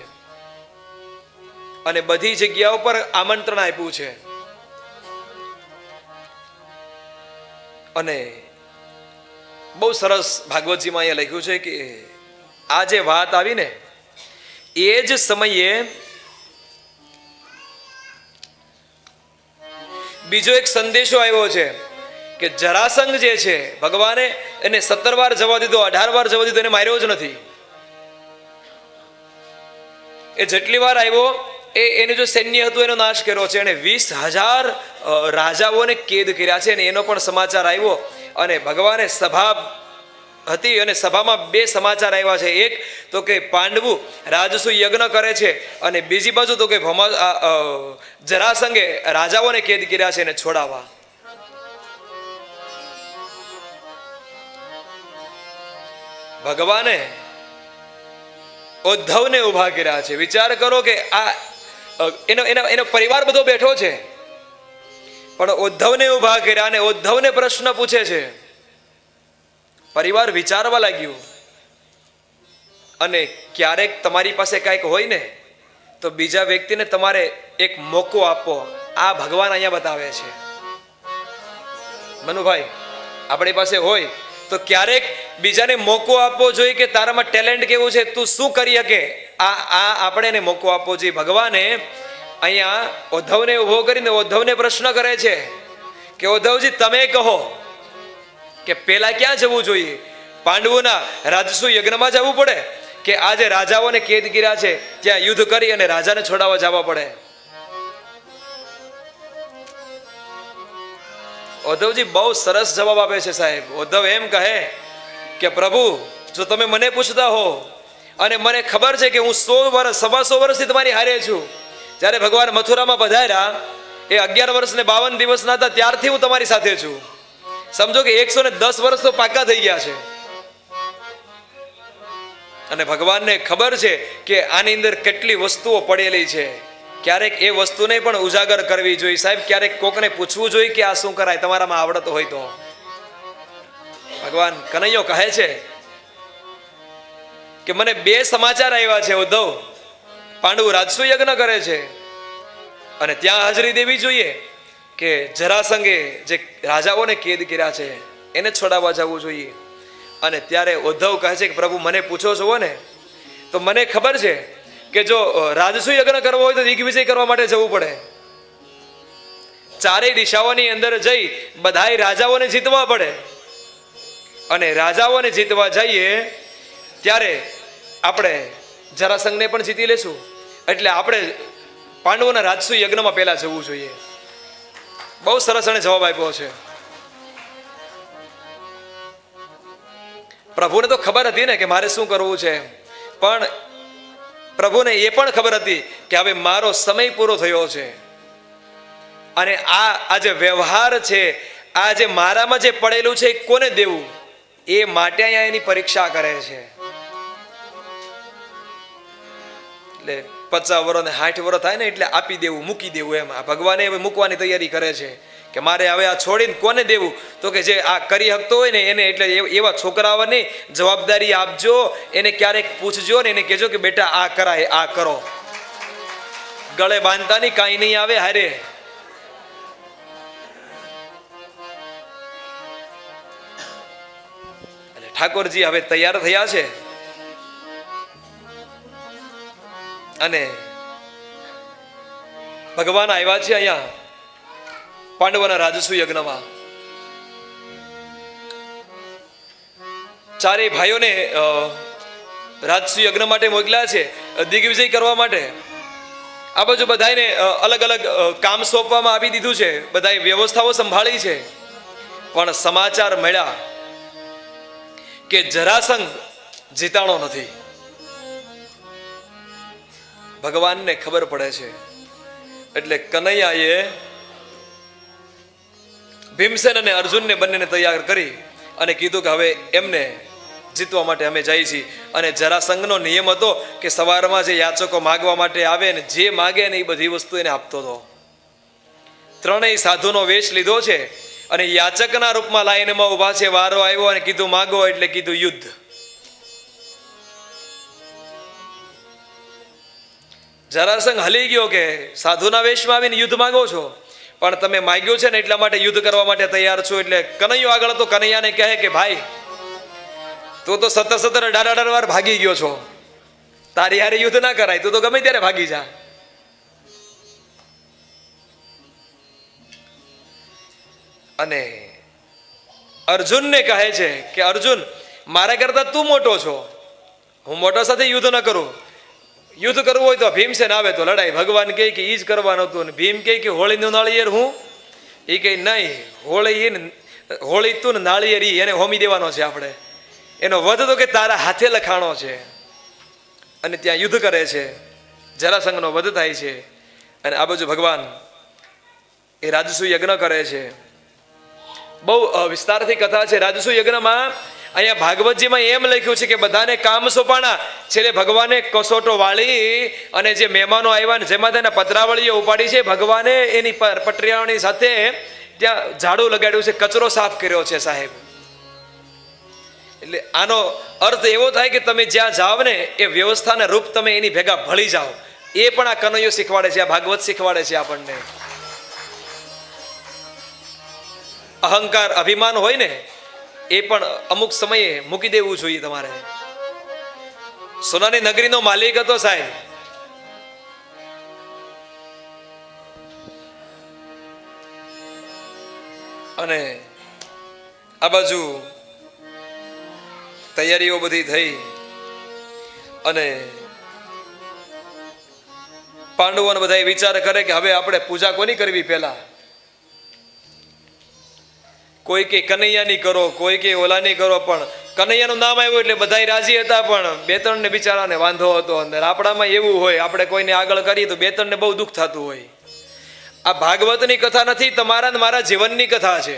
અને બધી જગ્યાઓ પર આમંત્રણ આપ્યું છે. અને બહુ સરસ ભાગવતજીમાં અહીંયા લખ્યું છે કે આ જે વાત આવી ને એ જ સમયે બીજો એક સંદેશો આવ્યો છે કે જરાસંઘ જે છે ભગવાને એને 17 વાર જવા દીધો, 18 વાર જવા દીધો, એને માર્યો જ નથી. એ જેટલી વાર આવ્યો એનું જો સૈન્ય હતું એનો નાશ કર્યો છે. એને 20,000 રાજાઓને કેદ કર્યા છે અને એનો પણ સમાચાર આવ્યો. અને ભગવાને સભા હતી અને સભામાં 2 સમાચાર આવ્યા છે. એક તો કે પાંડવો રાજસુ યજ્ઞ કરે છે અને બીજી બાજુ તો કે જરાસંઘે રાજાઓને કેદ કર્યા છે એને છોડાવવા. ભગવાને ઉદ્ધવને ઉભા કર્યા છે. વિચાર કરો કે આ એનો પરિવાર બધો બેઠો છે પણ ઉદ્ધવને ઉભા કર્યા અને ઉદ્ધવને પ્રશ્ન પૂછે છે. પરિવાર વિચારવા લાગ્યું. અને ક્યારેક તમારી પાસે કાંઈક હોય ને તો બીજા વ્યક્તિને તમારે એક મોકો આપો. આ ભગવાન અહીંયા બતાવે છે. મનુભાઈ આપણી પાસે હોય તો ક્યારેક બીજાને મોકો આપવો જોઈએ કે તારામાં ટેલેન્ટ કેવું છે, તું શું કરી શકે, આપણે એને મોકો આપવો જોઈએ. ભગવાને અહીંયા ઉદ્ધવને ઉભો કરીને ઉદ્ધવને પ્રશ્ન કરે છે કે ઉદ્ધવજી તમે કહો કે પેલા ક્યાં જવું જોઈએ, પાંડવોના રાજસુ યજ્ઞમાં જવું પડે કે આજે રાજાઓને કેદ કર્યા છે ત્યાં યુદ્ધ કરી અને રાજાને છોડાવવા જવા પડે? ઉદ્ધવજી બહુ સરસ જવાબ આપે છે સાહેબ. ઉદ્ધવ એમ કહે કે પ્રભુ જો તમે મને પૂછતા હો અને મને ખબર છે કે હું 100 વર્ષ 125 વર્ષથી તમારી હારે છું. જ્યારે ભગવાન મથુરામાં પધાર્યા એ 11 વર્ષ ને 52 દિવસના હતા ત્યારથી હું તમારી સાથે છું. સમજો કે 110 વર્ષ તો પાકા થઈ ગયા છે. અને ભગવાનને ખબર છે કે આની અંદર કેટલી વસ્તુઓ પડેલી છે. ક્યારેક એ વસ્તુને પણ ઉજાગર કરવી જોઈએ સાહેબ. ક્યારેક કોકને પૂછવું જોઈએ કે આ શું કરાય, તમારામાં આવડત હોય તો. ભગવાન કનૈયો કહે છે કે મને 2 સમાચાર આવ્યા છે ઉદ્ધવ. પાંડવો રાજસુ યજ્ઞ કરે છે અને ત્યાં હાજરી દેવી જોઈએ કે જરાસંઘે જે રાજાઓને કેદ કર્યા છે એને છોડાવવા જવું જોઈએ. અને ત્યારે ઉદ્ધવ કહે છે કે પ્રભુ મને પૂછો છો ને તો મને ખબર છે કે જો રાજસુ યજ્ઞ કરવો હોય તો દિગ્વિજય કરવા માટે જવું પડે. ચારેય દિશાઓની અંદર જઈ બધાય રાજાઓને જીતવા પડે. અને રાજાઓને જીતવા જઈએ ત્યારે આપણે જરાસંઘને પણ જીતી લેશું. એટલે આપણે પાંડવોના રાજસુ યજ્ઞમાં પહેલા જવું જોઈએ. બહુ સરસ અને જવાબ આપ્યો છે. પ્રભુને તો ખબર હતી ને કે મારે શું કરવું છે, પણ પ્રભુને એ પણ ખબર હતી કે હવે મારો સમય પૂરો થયો છે અને આ જે વ્યવહાર છે, આ જે મારામાં જે પડેલું છે કોને દેવું, એ માટે અહીંયા એની પરીક્ષા કરે છે. એટલે 50 વર્ષ ને 60 વર્ષ થાય ને એટલે આપી દેવું, મૂકી દેવું. એમ આ ભગવાને હવે મૂકવાની તૈયારી કરે છે કે મારે હવે આ છોડીને કોને દેવું, તો કે જે આ કરી શકતો હોય ને એને. એટલે એવા છોકરાઓની જવાબદારી આપજો, એને ક્યારેક પૂછજો ને એને કહેજો કે બેટા આ કરાય, આ કરો. ગળે બાંધતાની કાંઈ નહીં આવે હારે. એટલે ઠાકોરજી હવે તૈયાર થયા છે અને ભગવાન આવ્યા છે અહીંયા પાંડવોના રાજસુ યજ્ઞમાં. ચારેય ભાઈઓને રાજસુ યજ્ઞ માટે મોકલ્યા છે, દિગ્વિજય કરવા માટે. આ બાજુ બધાને અલગ અલગ કામ સોંપવામાં આવી દીધું છે, બધાએ વ્યવસ્થાઓ સંભાળી છે. પણ સમાચાર મળ્યા કે જરાસંઘ જીતાણો નથી. ભગવાનને ખબર પડે છે. એટલે કનૈયાએ ભીમસેન અને અર્જુનને બંનેને તૈયાર કરી અને કીધું કે હવે એમને જીતવા માટે અમે જઈએ છીએ. અને જરાસંઘનો નિયમ હતો કે સવારમાં જે યાચકો માગવા માટે આવે ને જે માગે ને એ બધી વસ્તુ એને આપતો હતો. ત્રણેય સાધુનો વેશ લીધો છે અને યાચકના રૂપમાં લાઈનમાં ઉભા છે. વારો આવ્યો અને કીધું માગો એટલે કીધું યુદ્ધ. જરાસંઘ હલી ગયો કે સાધુના વેશમાં આવીને યુદ્ધ માગો છો, પણ તમે માગ્યું છે ને એટલા માટે યુદ્ધ કરવા માટે તૈયાર છો. એટલે કનૈયો આગળ હતો. કનૈયાને કહે કે ભાઈ તું તો 17 વાર ભાગી ગયો છો, તારી હારે યુદ્ધ ના કરાય, તું તો ગમે ત્યારે ભાગી જા. અને અર્જુનને કહે છે કે અર્જુન મારા કરતા તું મોટો છો, હું મોટા સાથે યુદ્ધ ન કરું. યુદ્ધ કરવું હોય તો ભીમસેન આવે તો લડાઈ. ભગવાન કહે કે ઈ જ કરવાનું હતું. ને ભીમ કહે કે હોળીનું નાળિયેર હું, એ કહે નહીં, હોળી તું ને નાળિયેર એને હોમી દેવાનો છે આપણે. એનો વધ તો કે તારા હાથે લખાણો છે. અને ત્યાં યુદ્ધ કરે છે. જરાસંઘનો વધ થાય છે. અને આ બાજુ ભગવાન એ રાજસુ યજ્ઞ કરે છે. બહુ વિસ્તારથી કથા છે રાજસુ યજ્ઞમાં. અહીંયા ભાગવતજીમાં એમ લખ્યું છે કે બધાને કામ સોંપાણા. છેલ્લે ભગવાને કસોટો વાળી અને જે મહેમાનો આવ્યા ને જેમાં તેના પતરાવળીઓ ઉપાડી છે, ભગવાને એની પટરિયાઓની સાથે ત્યાં ઝાડુ લગાડ્યું છે, કચરો સાફ કર્યો છે સાહેબ. એટલે આનો અર્થ એવો થાય કે તમે જ્યાં જાવ ને એ વ્યવસ્થાના રૂપ તમે એની ભેગા ભળી જાઓ. એ પણ આ કનૈયો શીખવાડે છે, આ ભાગવત શીખવાડે છે આપણને. અહંકાર અભિમાન હોય ને એ પણ અમુક સમયે મૂકી દેવું જોઈએ તમારે. સોનાની નગરીનો માલિક હતો સાહેબ. અને આ બાજુ તૈયારીઓ બધી થઈ અને પાંડવોને બધા વિચાર કરે કે હવે આપણે પૂજા કોની કરવી. પહેલા કોઈ કે કનૈયાની કરો, કોઈ કે ઓલાની કરો, પણ કનૈયાનું નામ આવ્યું એટલે બધા રાજી હતા. પણ બે ત્રણ ને બિચારાને વાંધો હતો અંદર. આપણામાં એવું હોય, આપણે કોઈને આગળ કરીએ તો બે ત્રણ ને બહુ દુઃખ થતું હોય. આ ભાગવતની કથા નથી, તમારા ને મારા જીવનની કથા છે.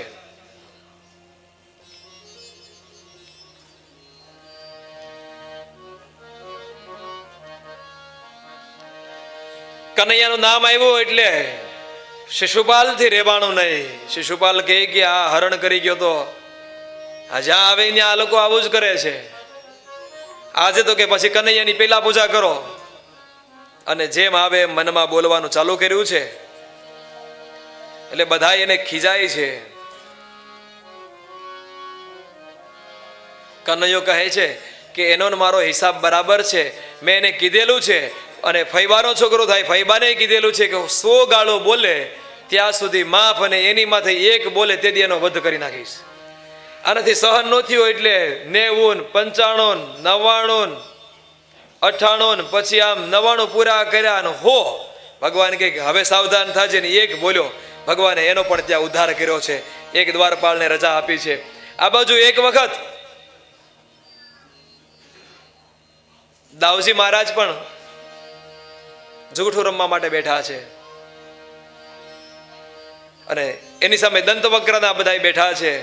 કનૈયાનું નામ આવ્યું એટલે શિશુપાલ થી રેવાણું નહીં. શિશુપાલ કહે કે આ હરણ કરી ગયો તો જ્યાં આવે ત્યાં આ લોકો આવું જ કરે છે. આજે તો કે પછી કનૈયાની પેલા પૂજા કરો. અને જેમ આવે મનમાં બોલવાનું ચાલુ કર્યું છે. એટલે બધા એને ખીજાય છે. કનૈયો કહે છે કે એનો મારો હિસાબ બરાબર છે, મેં એને કીધેલું છે. અને ફૈબાનો છોકરો થાય, ફૈબાને કીધેલું છે કે 100 ગાળો બોલે ત્યાં સુધી માફ, અને એની માથે એક બોલે તે દી એનો વધ કરી નાખીશ. આનાથી સહન ન થયું એટલે 90, 95, 99, 98 પછી આમ 99 પૂરા કર્યા અને હો ભગવાન કહે કે હવે સાવધાન થાજે. ને એક બોલ્યો, ભગવાને એનો પણ ત્યાં ઉદ્ધાર કર્યો છે. એક દ્વારપાળને રજા આપી છે. આ બાજુ એક વખત દાઉજી મહારાજ પણ જુગઠું રમવા માટે બેઠા છે. અને એની સામે દંતવક્રના બધા બેઠા છે.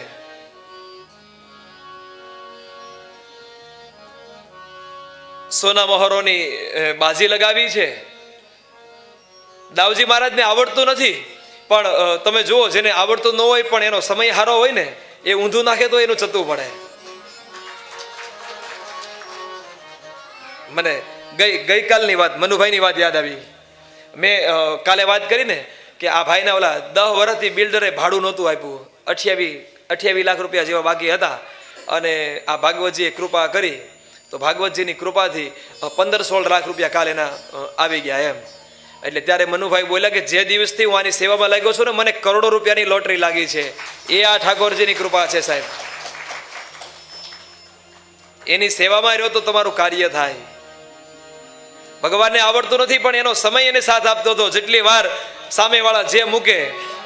સોના મહોરોની બાજી લગાવી છે. દાઉજી મહારાજને આવડતું નથી, પણ તમે જુઓ જેને આવડતું ન હોય પણ એનો સમય સારો હોય ને એ ઊંધું નાખે તો એનું ચતું પડે. મને ગઈકાલની વાત, મનુભાઈની વાત યાદ આવી. મેં કાલે વાત કરી ને કે આ ભાઈના ઓલા 10 વર્ષથી બિલ્ડરે ભાડું નહોતું આપ્યું. 28 લાખ રૂપિયા જેવા બાકી હતા. અને આ ભાગવતજીએ કૃપા કરી તો ભાગવતજીની કૃપાથી 15-16 લાખ રૂપિયા કાલે એના આવી ગયા એમ. એટલે ત્યારે મનુભાઈ બોલ્યા કે જે દિવસથી હું આની સેવામાં લાગ્યો છું ને મને કરોડો રૂપિયાની લોટરી લાગી છે. એ આ ઠાકોરજીની કૃપા છે સાહેબ. એની સેવામાં રહ્યો તો તમારું કાર્ય થાય. ભગવાનને આવડતું નથી પણ એનો સમય એને સાથ આપતો હતો. જેટલી વાર સામેવાળા જે મૂકે,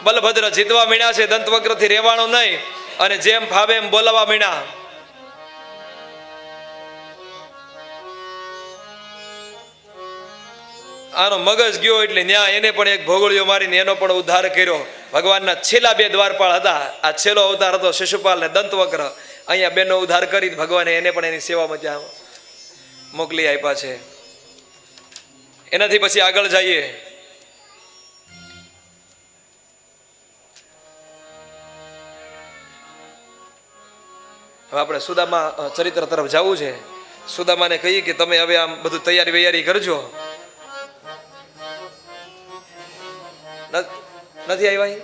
બલભદ્ર જીતવા મીણ્યા છે, દંતવક્રથી રહેવાનું નહીં, અને જેમ ફાવે એમ બોલાવા મીણ્યા. આનો મગજ ગયો એટલે ન્યા એને પણ એક ભોગળીઓ મારીને એનો પણ ઉદ્ધાર કર્યો. ભગવાનના છેલ્લા 2 દ્વારપાળ હતા. આ છેલ્લો અવતાર હતો શિશુપાલ ને દંતવક્ર. અહીંયા બેનો ઉદ્ધાર કરી ભગવાને એને પણ એની સેવામાં ત્યાં મોકલી આપ્યા છે. એનાથી પછી આગળ જઈએ. હવે આપણે સુદામા ચરિત્ર તરફ જવું છે. સુદામાને કહીએ કે તમે હવે આમ બધું તૈયારી કરજો. નથી આવ્યા?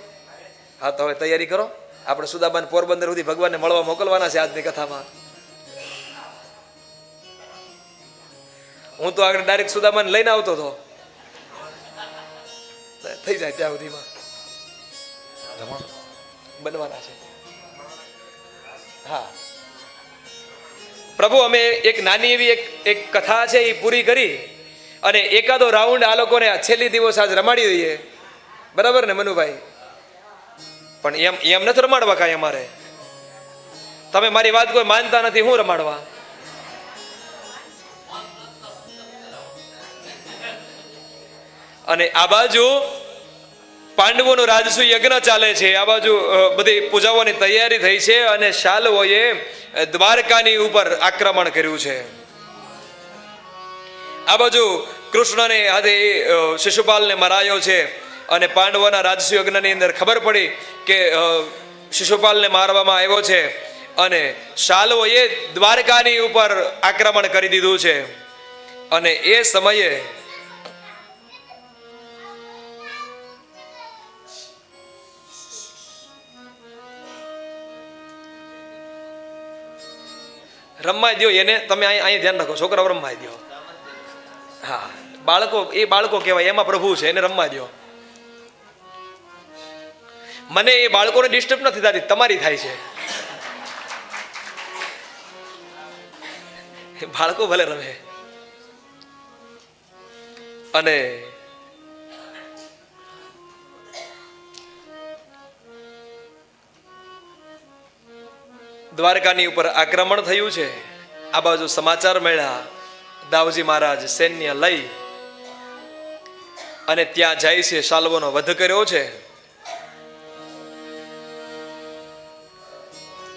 હા, તો હવે તૈયારી કરો. આપણે સુદામાને પોરબંદર સુધી ભગવાનને મળવા મોકલવાના છે આજની કથામાં. હું તો આગળ ડાયરેક્ટ સુદામાને લઈને આવતો હતો. થઈ જાય ત્યાં સુધીમાં બનવાના છે. હા પ્રભુ, અમે એક નાની એવી એક કથા છે એ પૂરી કરી અને એકાદો રાઉન્ડ આ લોકોને છેલ્લી દિવસ આજ રમાડી દઈએ. બરાબર ને મનુભાઈ? પણ એમ નથી રમાડવા કાંઈ અમારે. તમે મારી વાત કોઈ માનતા નથી, હું રમાડવા? અને આ બાજુ પાંડવોનો રાજસુ યજ્ઞ ચાલે છે. આ બાજુ બધી પૂજાઓની તૈયારી થઈ છે અને શાલ્વોએ દ્વારકાની ઉપર આક્રમણ કર્યું છે. આ બાજુ કૃષ્ણને હાથે શિશુપાલને મરાયો છે અને પાંડવોના રાજસુ યજ્ઞની અંદર ખબર પડી કે શિશુપાલને મારવામાં આવ્યો છે અને શાલ્વોએ દ્વારકાની ઉપર આક્રમણ કરી દીધું છે. અને એ સમયે રમવા દો એને. તમે અહીં ધ્યાન રાખો, છોકરાઓ રમવા દો. હા, બાળકો કહેવાય, એમાં પ્રભુ છે, એને રમવા દો. મને એ બાળકોને ડિસ્ટર્બ નથી થતી, તમારી થાય છે. બાળકો ભલે રમે. અને દ્વારકાની ઉપર આક્રમણ થયું છે. આ બાજુ સમાચાર મળ્યા, દાઉજી મહારાજ સૈન્ય લઈ અને ત્યાં જાય છે. શાલ્વોનો વધ કર્યો છે.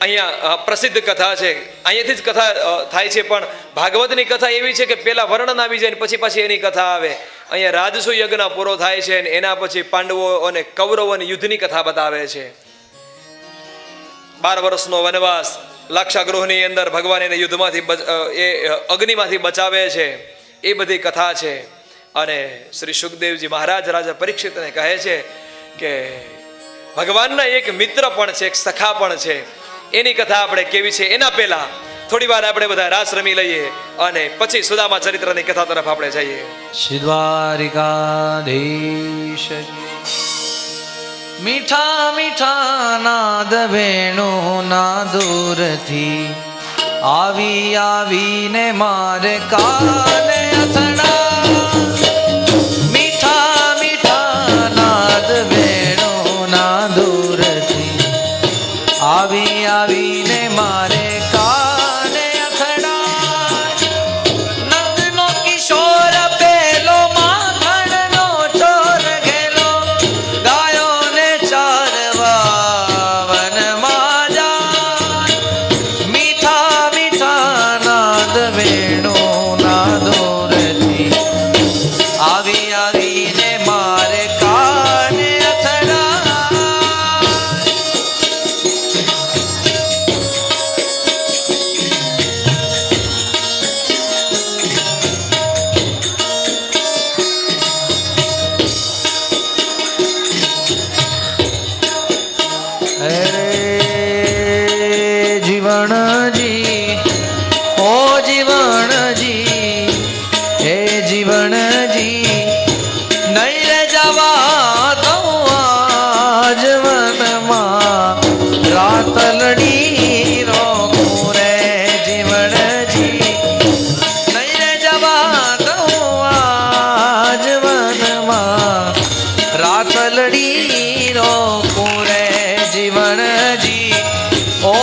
અહીંયા પ્રસિદ્ધ કથા છે, અહીંયાથી જ કથા થાય છે. પણ ભાગવતની કથા એવી છે કે પેલા વર્ણન આવી જાય ને પછી એની કથા આવે. અહીંયા રાજસુ યજ્ઞ પૂરો થાય છે અને એના પછી પાંડવો અને કૌરવોની યુદ્ધની કથા બતાવે છે. 12 વર્ષનો વનવાસ, લાક્ષાગૃહની અંદર ભગવાન એને યુદ્ધમાંથી અગ્નિમાંથી બચાવે છે, એ બધી કથા છે. અને શ્રી સુખદેવજી મહારાજ રાજા પરીક્ષિતને કહે છે કે ભગવાનના એક મિત્ર પણ છે, એક સખા પણ છે. એની કથા આપણે કેવી છે એના પહેલા થોડી વાર આપણે બધા રાસ રમી લઈએ અને પછી સુદામા ચરિત્રની કથા તરફ આપણે જઈએ. શ્રી દ્વારિકાધીશ મીઠા મીઠા નાદ વેણુ ના દૂરથી આવીને મારે કાને અથડા. મીઠા મીઠા નાદ વેણુ ના દૂરથી આવીને મારે કાને અથડા. નંદનો કિશોર પેલો માખણનો ચોર ઘેલો ગાયોને ચારવા વનમાં જાય. મીઠા મીઠા નાદ વેણુ ના દૂરથી આવીને મારે કાને અથડા. જીવણજી ઓ જીવણજી હે જીવણજી નહીં રે જવા દઉં આજ વનમાં રાતલડી રોકું રે જીવણજી. નહીં રે જવા દઉં આજ વનમાં રાતલડી રોકું રે જીવણજી. ઓ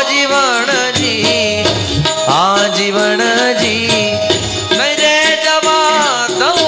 જીવણજી આ જીવણજી નહીં રે જવા દઉં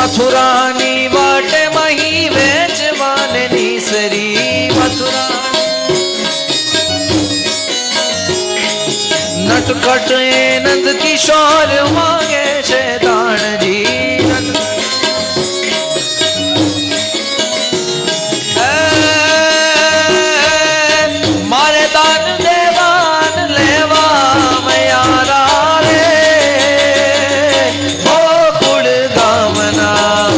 મથુરાની વાટે મહી વેચવાને નીસરી મથુરા નટખટ એ નંદ કિશોર માંગે છે દાણજી મારે દાન દેવાન લેવા મયારા રે ગોકુળ ગામના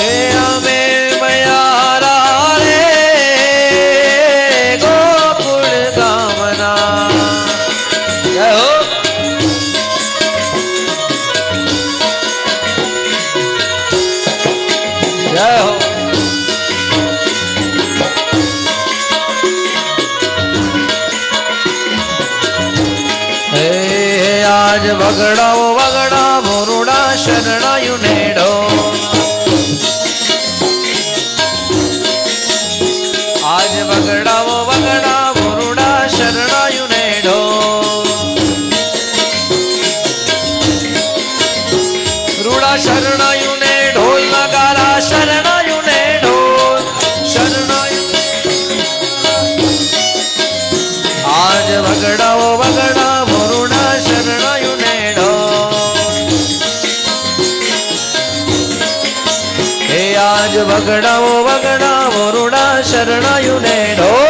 એ અમે મયારા રે ગોકુળ ગામના જય હો જય હો હે આજ વગડાઓ વગડા મોરુડા શરણાયું નેડો આજ વગડાઓ વગડા મોરુડા શરણાયું નેડો રૂડા શરણાયું ને ઢોલ નગારા શરણાયું ને ઢોલ શરણાયું આજ વગડાઓ વગડા મોરુડા શરણાયું ને ઢોલ હે આજ વગડાઓ વગડા મોરુડા શરણાયું ને ઢોલ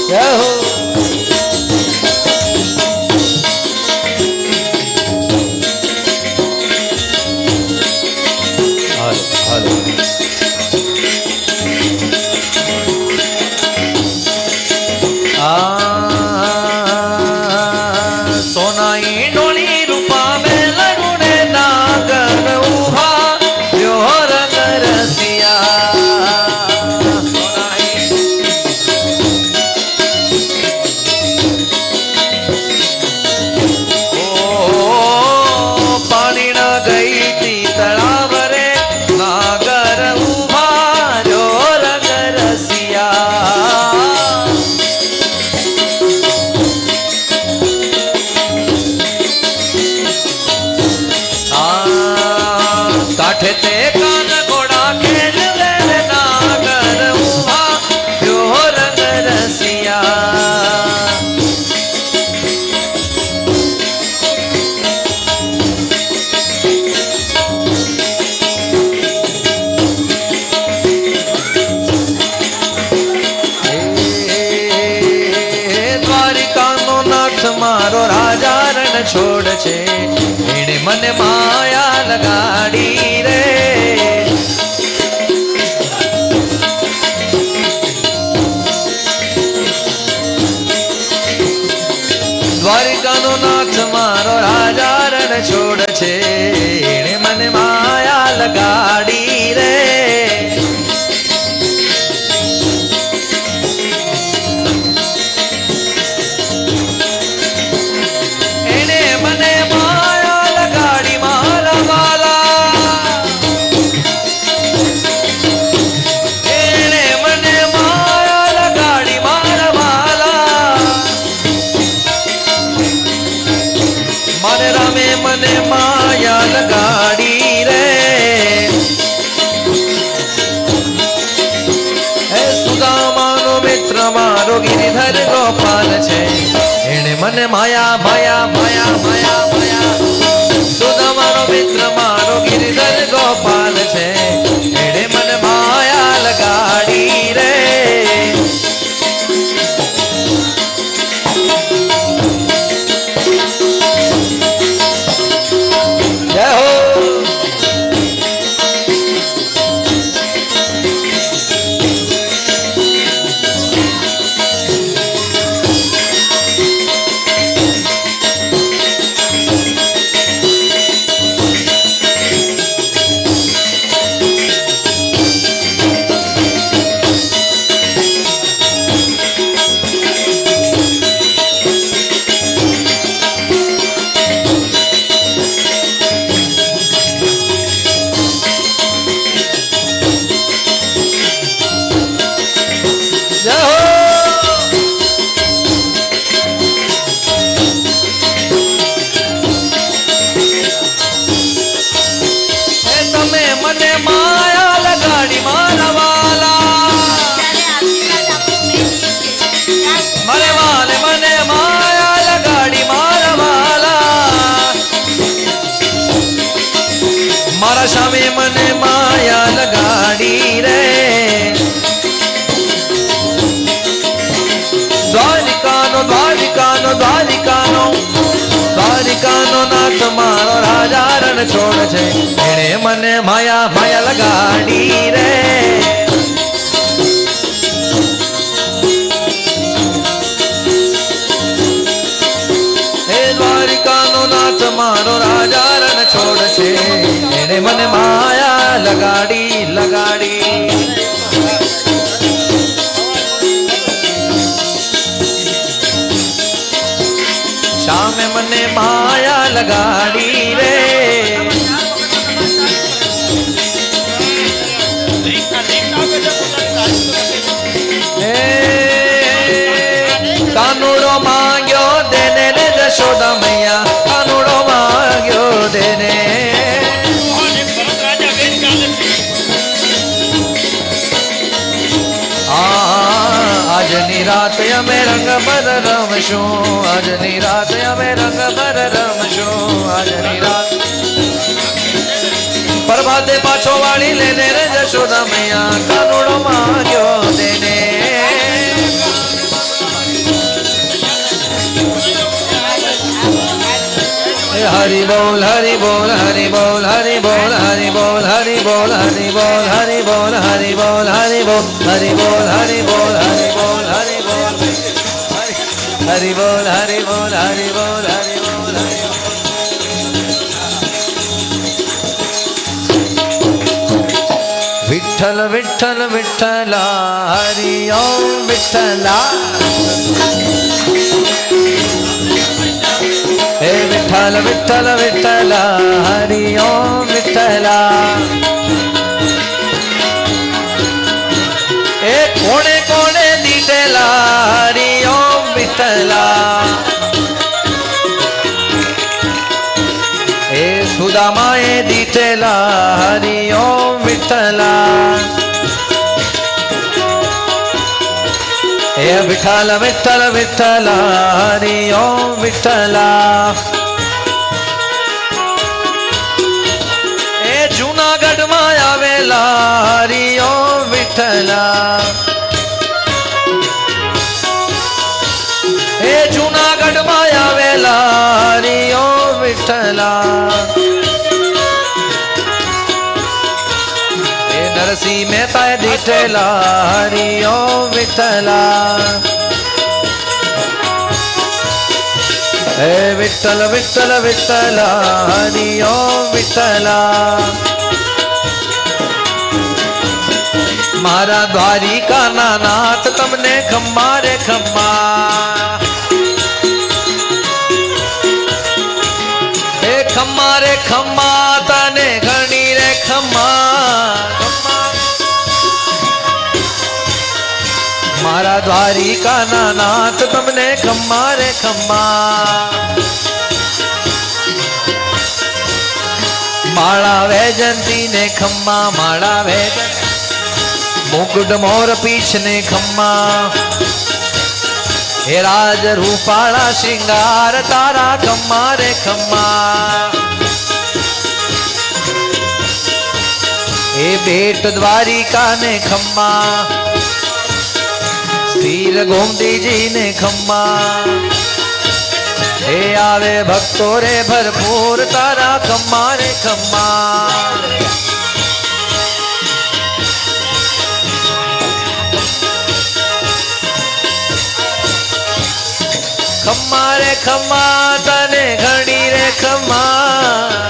જય હો હાલો હાલો સોનાઈ ડોળી રૂપા મેલડું ને નાગર ઉભા વ્યોર રસિયા પાણી ના ગઈ તી તળાવ રે નાગર ઉભા વ્યોર રસિયા કાઠે તે કાન ઘોડા ખેલવે નાગર ઉભા વ્યોર રસિયા દ્વારિકાનો નાથ મારો રાજા રણ છોડ છે એણે મને માયા લગાડી રે દ્વારિકાનો નાથ મારો રાજા રણ છોડ છે એણે મને માયા લગાડી રે એને મને માયા લગાડી મારા વાલા એને મને માયા લગાડી મારા વાલા મારે રામે મને માયા લગાડી રે હે સુદામાનો મિત્ર મારો ગિરિધર ગોપાલ છે એણે મને માયા માયા માયા માયા માયા સુદામાનો મિત્ર મારો ગિરિધર ગોપાલ છે એણે મને માયા લગાડી રે જય હો રણ છોડ છે એણે મને માયા માયા લગાડી રે હે દ્વારિકાનો નાથ મારો રાજા રણ છોડ છે એણે મને માયા લગાડી લગાડી શામે મને માયા લગાડી રે કાનુડો માંગ્યો દેને રે જશોદા મૈયા કાનુડો માંગ્યો દેને આજની રાત અમે રંગ પર રમશું આજની રાત અમે રંગ પર રમશું આજની રાત પ્રભાતે પાછો વાળી લેને રે જશોદા મૈયા કાનુડો માંગ્યો દેને હરિ બોલ હરિ બોલ હરિ બોલ હરિ બોલ હરિ બોલ હરિ બોલ હરિ બોલ હરિ બોલ હરિ બોલ હરિ બોલ હરિ બોલ હરિ બોલ હરિ બોલ હરિ બોલ હરિ બોલ હરિ બોલ હરિ બોલ હરિ બોલ વિઠ્ઠલ વિઠ્ઠલ વિઠ્ઠલા હરિ ઓમ વિઠ્ઠલા હે વિઠ્ઠલ વિઠ્ઠલ વિઠ્ઠલા હરિ ઓમ વિઠ્ઠલા એ કોણે કોણે દીઠેલા હરિ ઓમ વિઠ્ઠલા એ સુદામાએ દીઠેલા હરિ ઓમ વિઠ્ઠલા હે વિઠ્ઠલ વિઠ્ઠલ વિઠ્ઠલા હરિ ઓમ વિઠ્ઠલા એ જૂનાગઢમાં આવેલા હરિ ઓમ વિઠ્ઠલા એ જૂનાગઢમાં આવેલા હરિ ઓમ વિઠ્ઠલા નરસિંહ મહેતાએ દીઠેલા હરિ ઓમ વિઠ્ઠલા હે વિઠ્ઠલ વિઠ્ઠલ વિઠ્ઠલા હરિ ઓમ વિઠ્ઠલા મારા દ્વારિકાના નાથ તમને ખમ્મા રે ખમ્મા હે ખમ્મા રે ખમ્મા તને ઘણી રે ખમ્મા મારા દ્વારિકાના નાથ તમને ખમ્મા રે ખમ્મા માળા વૈજંતી ને ખમ્મા માળા વૈજંતી મુકુટ મોર પીછ ને ખમ્મા હે રાજ રૂપાળા શ્રીંગાર તારા ખમ્મા રે ખમ્મા હે બેટ દ્વારિકા ને ખમ્મા વીર ગોમતીજી ને ખમ્મા હે આવે ભક્તો રે ભરપૂર તારા ખમ્મા રે ખમ્મા ખમ્મા રે ખમ્મા તને ઘણી રે ખમ્મા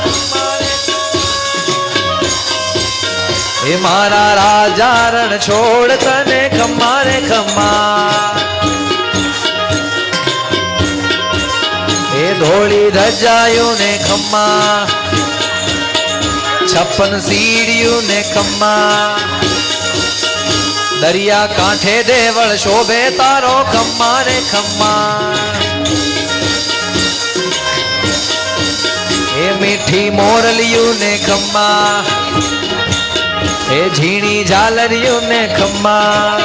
હે મારા રાજા રણ છોડ તને ખમ્મા રે ખમ્મા હે ધોળી ધજાયું ને ખમ્મા 56 સીડિયું ને ખમ્મા દરિયા કાંઠે દેવળ શોભે તારો ખમ્મા રે ખમ્મા હે મીઠી મોરલિયું ને ખમ્મા હે ઝીણી ઝાલરિયું ને ખમ્મા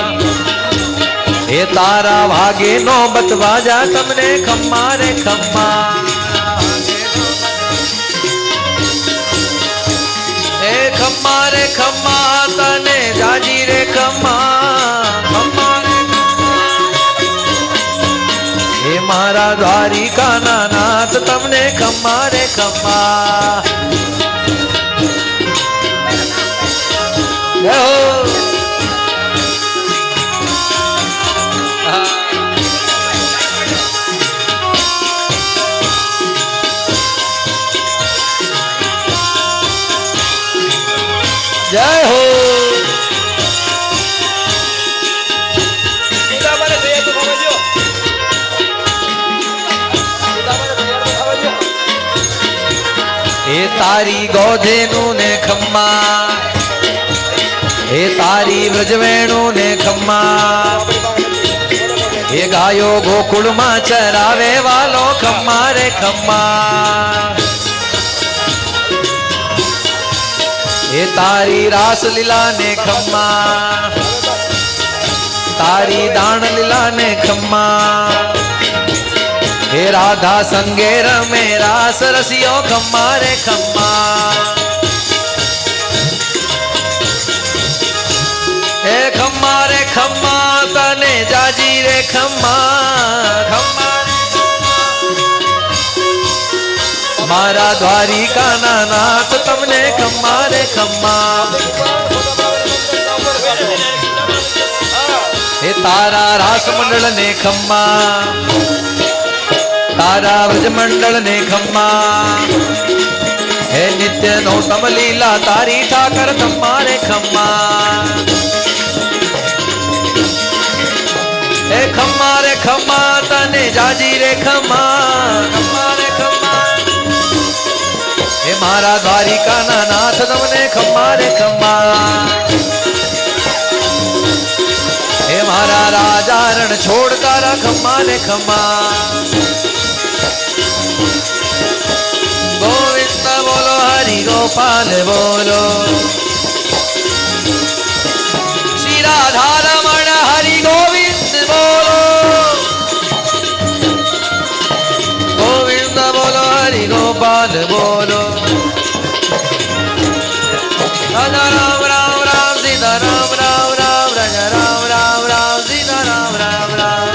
હે તારા ભાગે નો બતવાજા તમને ખમ્મા રે ખમ્મા હે ખમ્મા રે ખમ્મા તને જાજી રે ખમ્મા ખમ્મા રે હે મારા દ્વારિકાના નાથ તમને ખમ્મા રે ખમ્મા જય હો. હા. જય હો. સુદામાને તૈયાર તો થવા દ્યો. સુદામાને તૈયાર તો થવા દ્યો. એ તારી ગોધેનું ને ખમ્મા, એ તારી વ્રજવેણું ને ખમ્મા, એ ગાયો ગોકુળમાં ચરાવે વાલો ખમ્મા રે ખમ્મા. એ તારી રાસલીલા ને ખમ્મા, તારી દાણ લીલા ને ખમ્મા, હે રાધા સંગે રમે રાસ રસિયો ખમ્મા રે ખમ્મા. હે ખમ્મા રે ખમ્મા તને જાજી રે ખમ્મા, ખમ્મા રે ખમ્મા. મારા દ્વારિકાના નાથ તમને ખમ્મા રે ખમ્મા. હે તારા રાસ મંડળ ને ખમ્મા, તારા વ્રજ મંડળ ને ખમ્મા, હે નિત્ય નો તમ લીલા તારી ઠાકર ખમ્મા રે ખમ્મા. હે ખમ્મા રે ખમ્મા તને જાજી રે ખમ્મા, ખમ્મા રે ખમ્મા. હે મારા દ્વારિકાના નાથ તમને ખમ્મા રે ખમ્મા. હે મારા રાજા રણ છોડ તારા ખમ્મા ને ખમ્મા. ગોવિંદ બોલો હરિ ગોપાલ બોલો, શ્રી રાધા રમણ હરિ ગોવિંદ બોલો. ગોવિંદ બોલો હરિ ગોપાલ બોલો. રાજા રામ રામ રામ સીતા રામ રામ રામ, રાજા રામ રામ રામ સીતા રામ રામ રામ.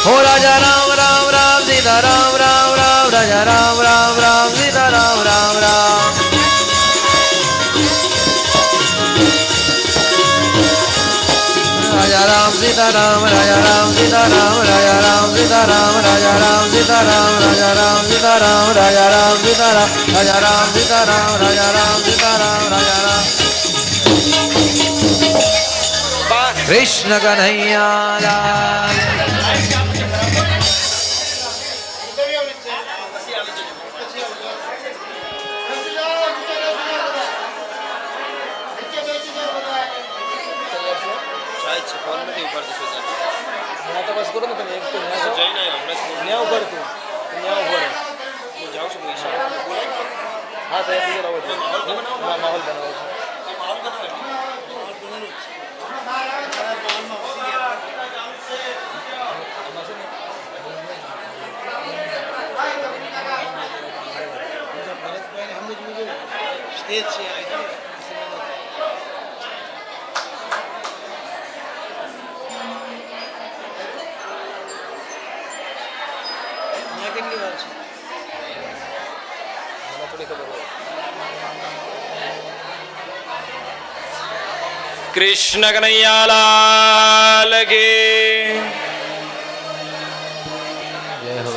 હો રાજા રામ રામ રામ સીતા રામ રામ રામ, રાજા રામ રામ રામ સીતા રામ રામ રામ. રાજા રામ સીતા રામ, રાજા રામ સીતા રામ, રાજા રામ સીતા રામ, રાજા રામ સીતા રામ, રાજા રામ સીતા રામ, રાજા રામ સીતા રામ, રાજા રામ સીતા રામ, રાજા રામ સીતા રામ, રાજા રામ. કૃષ્ણ કનૈયા લાલ. તપાસ કરો ને તમે એક તો જઈને ન્યા ઉભર તું ન્યા ઉભર હું જાઉં છું હા તો એ આવો છો હા માહોલ બનાવો છો સ્ટેજ છે કેટલી વાર છે મને થોડી ખબર હોય. કૃષ્ણ કનૈયા લાલ કી જય હો.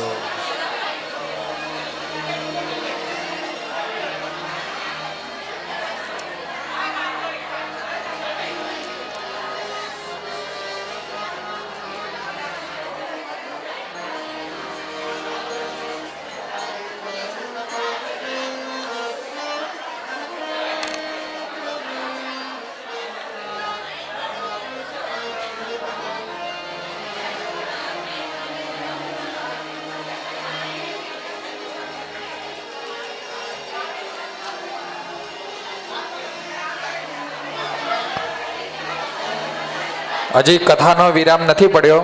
હજી કથાનો વિરામ નથી પડ્યો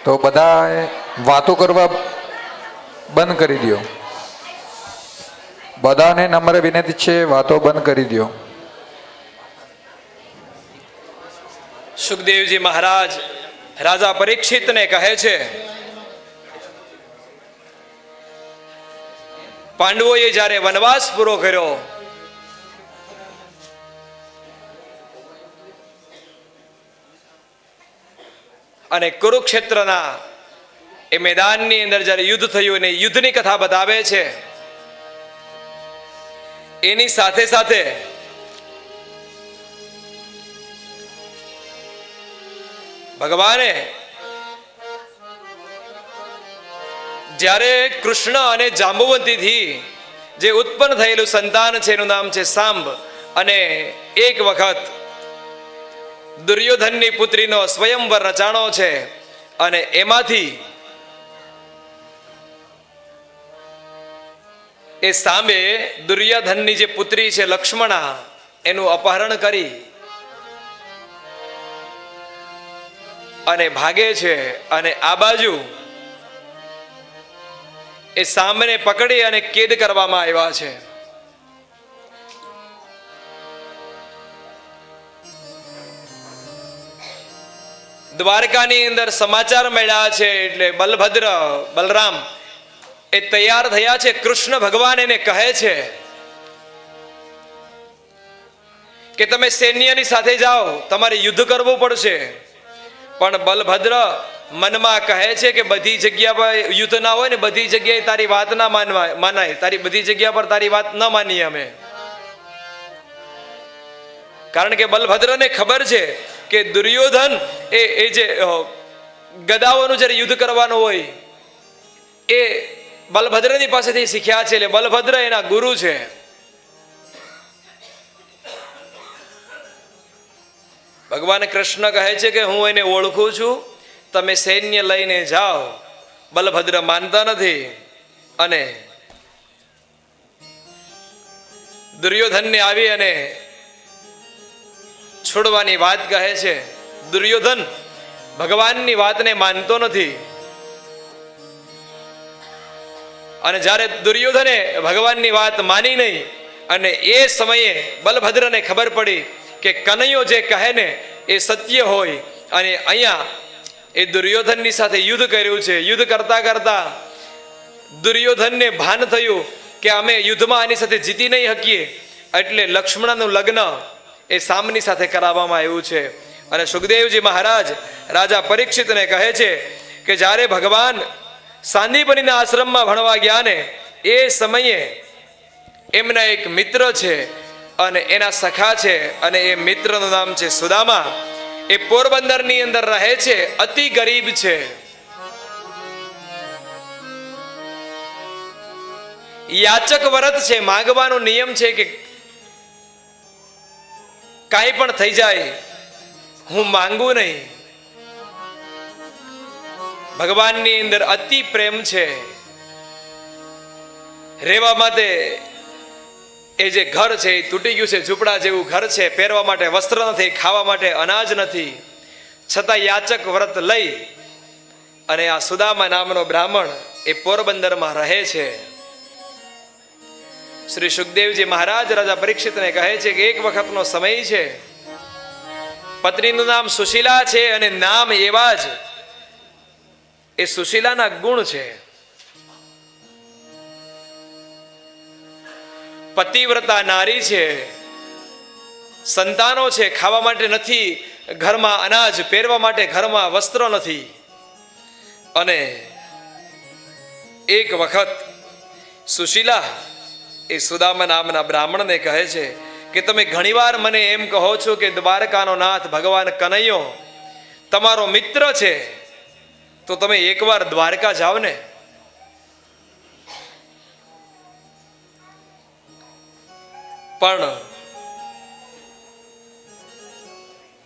તો બધા વાતો કરવા બંધ કરી દો. બધાને નમ્ર વિનંતી છે, વાતો બંધ કરી દો. સુખદેવજી મહારાજ રાજા પરીક્ષિતને કહે છે પાંડવોએ જ્યારે વનવાસ પૂરો કર્યો, અને કુરુક્ષેત્રના એ મેદાનની અંદર જ્યારે યુદ્ધ થયું અને યુદ્ધની કથા બતાવે છે, એની સાથે સાથે ભગવાને જ્યારે કૃષ્ણ અને જાંબુવંતીથી જે ઉત્પન્ન થયેલું સંતાન છે એનું નામ છે સાંબ, અને એક વખત દુર્યોધનની પુત્રીનો સ્વયંવર રચાણો છે, અને એમાંથી એ સાંબે દુર્યોધનની જે પુત્રી છે લક્ષ્મણા એનું અપહરણ કરી અને ભાગે છે, અને આ બાજુ એ સાંબને પકડી અને કેદ કરવામાં આવ્યા છે. દ્વારકાની અંદર સમાચાર મળ્યા છે એટલે બલભદ્ર બલરામ એ તૈયાર થયા છે. કૃષ્ણ ભગવાન એને કહે છે કે તમે સૈન્યની સાથે જાઓ, તમારે યુદ્ધ કરવું પડશે. પણ બલભદ્ર મનમાં કહે છે કે બધી જગ્યા પર યુદ્ધ ના હોય ને, બધી જગ્યાએ તારી વાત ના માનાય, તારી બધી જગ્યા પર તારી વાત ન માનીએ અમે. કારણ કે બલભદ્રને ખબર છે કે દુર્યોધન એ જે ગદાઓનું જ્યારે યુદ્ધ કરવાનું હોય એ બલભદ્રની પાસેથી શીખ્યા છે, એટલે બલભદ્ર એના ગુરુ છે. ભગવાન કૃષ્ણ કહે છે કે હું એને ઓળખું છું, તમે સૈન્ય લઈને જાઓ. બલભદ્ર માનતા નથી અને દુર્યોધનને આવી અને છોડવાની વાત કહે છે. દુર્યોધન ભગવાનની વાતને માનતો નથી, અને જ્યારે દુર્યોધને ભગવાનની વાત માની નહીં અને એ સમયે બલભદ્રને ખબર પડી કે કનૈયો જે કહે ને એ સત્ય હોય, અને અહીંયા એ દુર્યોધનની સાથે યુદ્ધ કર્યું છે. યુદ્ધ કરતા કરતા દુર્યોધનને ભાન થયું કે અમે યુદ્ધમાં આની સાથે જીતી નહીં શકીએ, એટલે લક્ષ્મણનું લગ્ન એ સામની સાથે કરાવવામાં આવ્યું છે. અને સુખદેવજી મહારાજ રાજા પરીક્ષિતને કહે છે કે જ્યારે ભગવાન સાંદીપનીના આશ્રમમાં ભણવા ગયા ને એ સમયે એમના એક મિત્ર છે અને એના સખા છે, અને એ મિત્રનું નામ છે સુદામા. એ પોરબંદરની અંદર રહે છે, અતિ ગરીબ છે. યાચક વ્રત છે, માંગવાનો નિયમ છે કે કાંઈ પણ થઈ જાય હું માંગુ નહીં. ભગવાનની અંદર અતિ પ્રેમ છે. રહેવા માટે એ જે ઘર છે એ તૂટી ગયું છે, ઝૂંપડા જેવું ઘર છે, પહેરવા માટે વસ્ત્ર નથી, ખાવા માટે અનાજ નથી, છતાં યાચક વ્રત લઈ અને આ સુદામા નામનો બ્રાહ્મણ એ પોરબંદરમાં રહે છે. શ્રી સુખદેવજી મહારાજ રાજા પરીક્ષિતને કહે છે કે એક વખતનો સમય છે, પત્નીનું નામ સુશીલા છે અને નામ એવા જ એ સુશીલાના ગુણ છે. પતિવ્રતા નારી છે, સંતાનો છે, ખાવા માટે નથી ઘરમાં અનાજ, પહેરવા માટે ઘરમાં વસ્ત્ર નથી. અને એક વખત સુશીલા એ સુદામા નામના બ્રાહ્મણને કહે છે કે તમે ઘણીવાર મને એમ કહો છો કે દ્વારકાનો નાથ ભગવાન કનૈયો તમારો મિત્ર છે, તો તમે એકવાર દ્વારકા જાઓ ને. પણ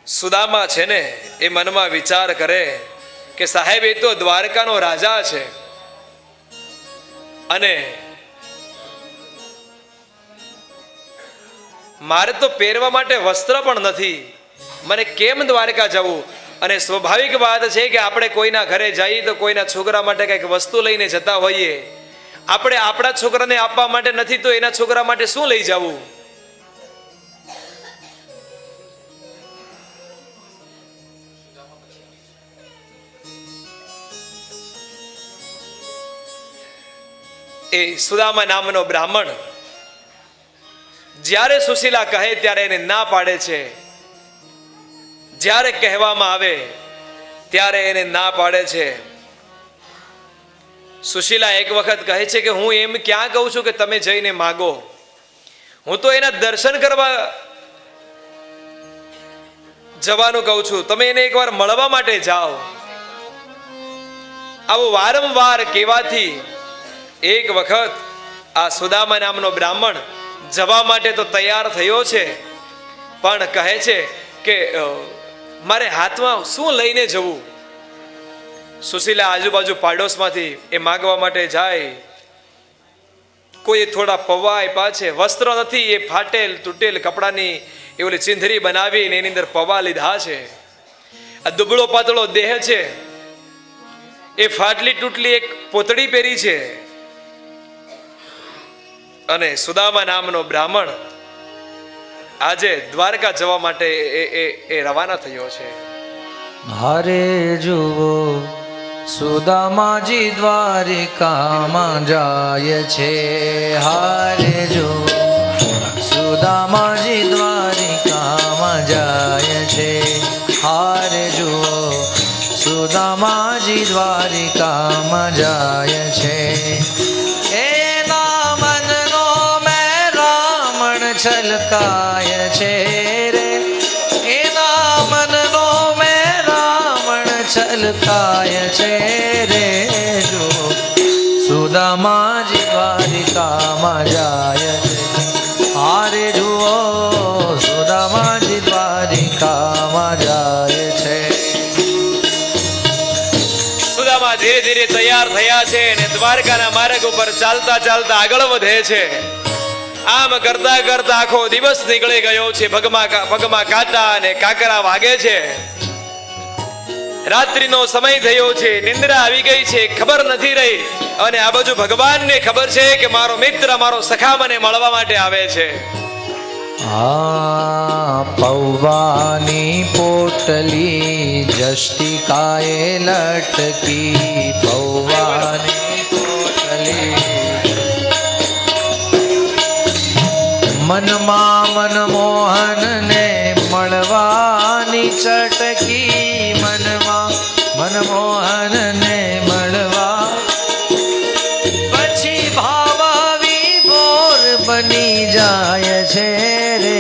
સુદામા છે ને એ મનમાં વિચાર કરે કે સાહેબ એ તો દ્વારકાનો રાજા છે, અને મારે તો પહેરવા માટે વસ્ત્ર પણ નથી, મને કેમ દ્વારકા જવું? અને સ્વાભાવિક વાત છે કે આપણે કોઈના ઘરે જઈએ તો કોઈના છોકરા માટે કંઈક વસ્તુ લઈને જતા હોઈએ. આપણે આપણા છોકરાને આપવા માટે નથી તો એના છોકરા માટે શું લઈ જવું? એ સુદામા નામનો બ્રાહ્મણ જ્યારે સુશીલા કહે ત્યારે એને ના પાડે છે, જ્યારે કહેવામાં આવે ત્યારે એને ના પાડે છે. સુશીલા એક વખત કહે છે કે હું એમ ક્યાં કહું છું કે તમે જઈને માગો, હું તો એના દર્શન કરવા જવાનું કહું છું, તમે એને એકવાર મળવા માટે જાઓ. આવું વારંવાર કહેવાથી એક વખત આ સુદામા નામનો બ્રાહ્મણ જવા માટે તો તૈયાર થયો છે, પણ કહે છે કે મારે હાથમાં શું લઈને જવું. સુશીલા આજુબાજુ પાડોશમાંથી એ માગવા માટે જાય. કોઈ થોડા પૌવા આપ્યા છે, વસ્ત્ર નથી, એ ફાટેલ તૂટેલ કપડાની એ ઓલી ચીંધરી બનાવીને એની અંદર પૌવા લીધા છે. આ દુબળો પાતળો દેહ છે, એ ફાટલી તૂટલી એક પોતડી પહેરી છે. અને સુદામા નામનો બ્રાહ્મણ આજે દ્વારકા જવા માટે એ રવાના થયો છે. હારે જુઓ સુદામાજી દ્વારિકામાં જાય છે. હારે જુઓ સુદામાજી દ્વારિકામાં જાય છે. હારે જુઓ સુદામાજી દ્વારિકામાં જાય છે. એના મનનો મેરામણ છલકાય છે રે, એના મનનો મેરામણ છલકાય છે રે. જો સુદામાજી દ્વારિકામાં જાય છે. હારે જુઓ સુદામાજી દ્વારિકામાં જાય છે. સુદામા ધીરે ધીરે તૈયાર થયા છે અને દ્વારકાના માર્ગ ઉપર ચાલતા ચાલતા આગળ વધે છે. આમ કરતા કરતા આખો દિવસ નીકળી ગયો છે. પગમાં કાંટા અને કાકરા વાગે છે. રાત્રિનો સમય થયો છે, નિંદ્રા આવી ગઈ છે, ખબર નથી રહી. અને આ બાજુ ભગવાનને ખબર છે કે મારો મિત્ર, મારો સખા મને મળવા માટે આવે છે. પૌવાની પોટલી જષ્ટિકાએ લટકી. પૌવાની પોટલી મનમાં મનમોહનને મળવાની ચટકી. મનમાં મનમોહનને મળવા પછી ભાવ વિભોર બની જાય છે રે.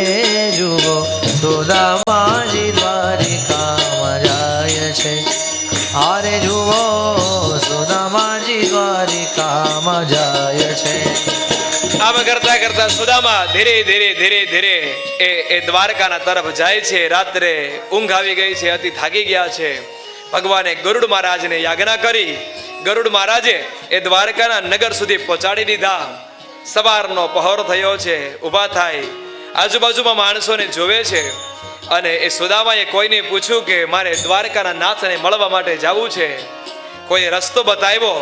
જુઓ સુદામાજી દ્વારિકામાં જાય છે. હારે જુઓ સુદામાજી દ્વારિકામાં જાય છે. આમ કરતા કરતા સુદામા ધીરે ધીરે ધીરે ધીરે એ દ્વારકાના તરફ જાય છે. રાત્રે ઊંઘ આવી ગઈ છે, અતિ થાકી ગયા છે. ભગવાને ગરુડ મહારાજને યાજ્ઞા કરી. ગરુડ મહારાજે એ દ્વારકાના નગર સુધી પહોંચાડી દીધા. સવારનો પહોર થયો છે. ઊભા થાય, આજુબાજુમાં માણસોને જોવે છે. અને એ સુદામાએ કોઈને પૂછ્યું કે મારે દ્વારકાના નાથને મળવા માટે જવું છે. કોઈ રસ્તો બતાવ્યો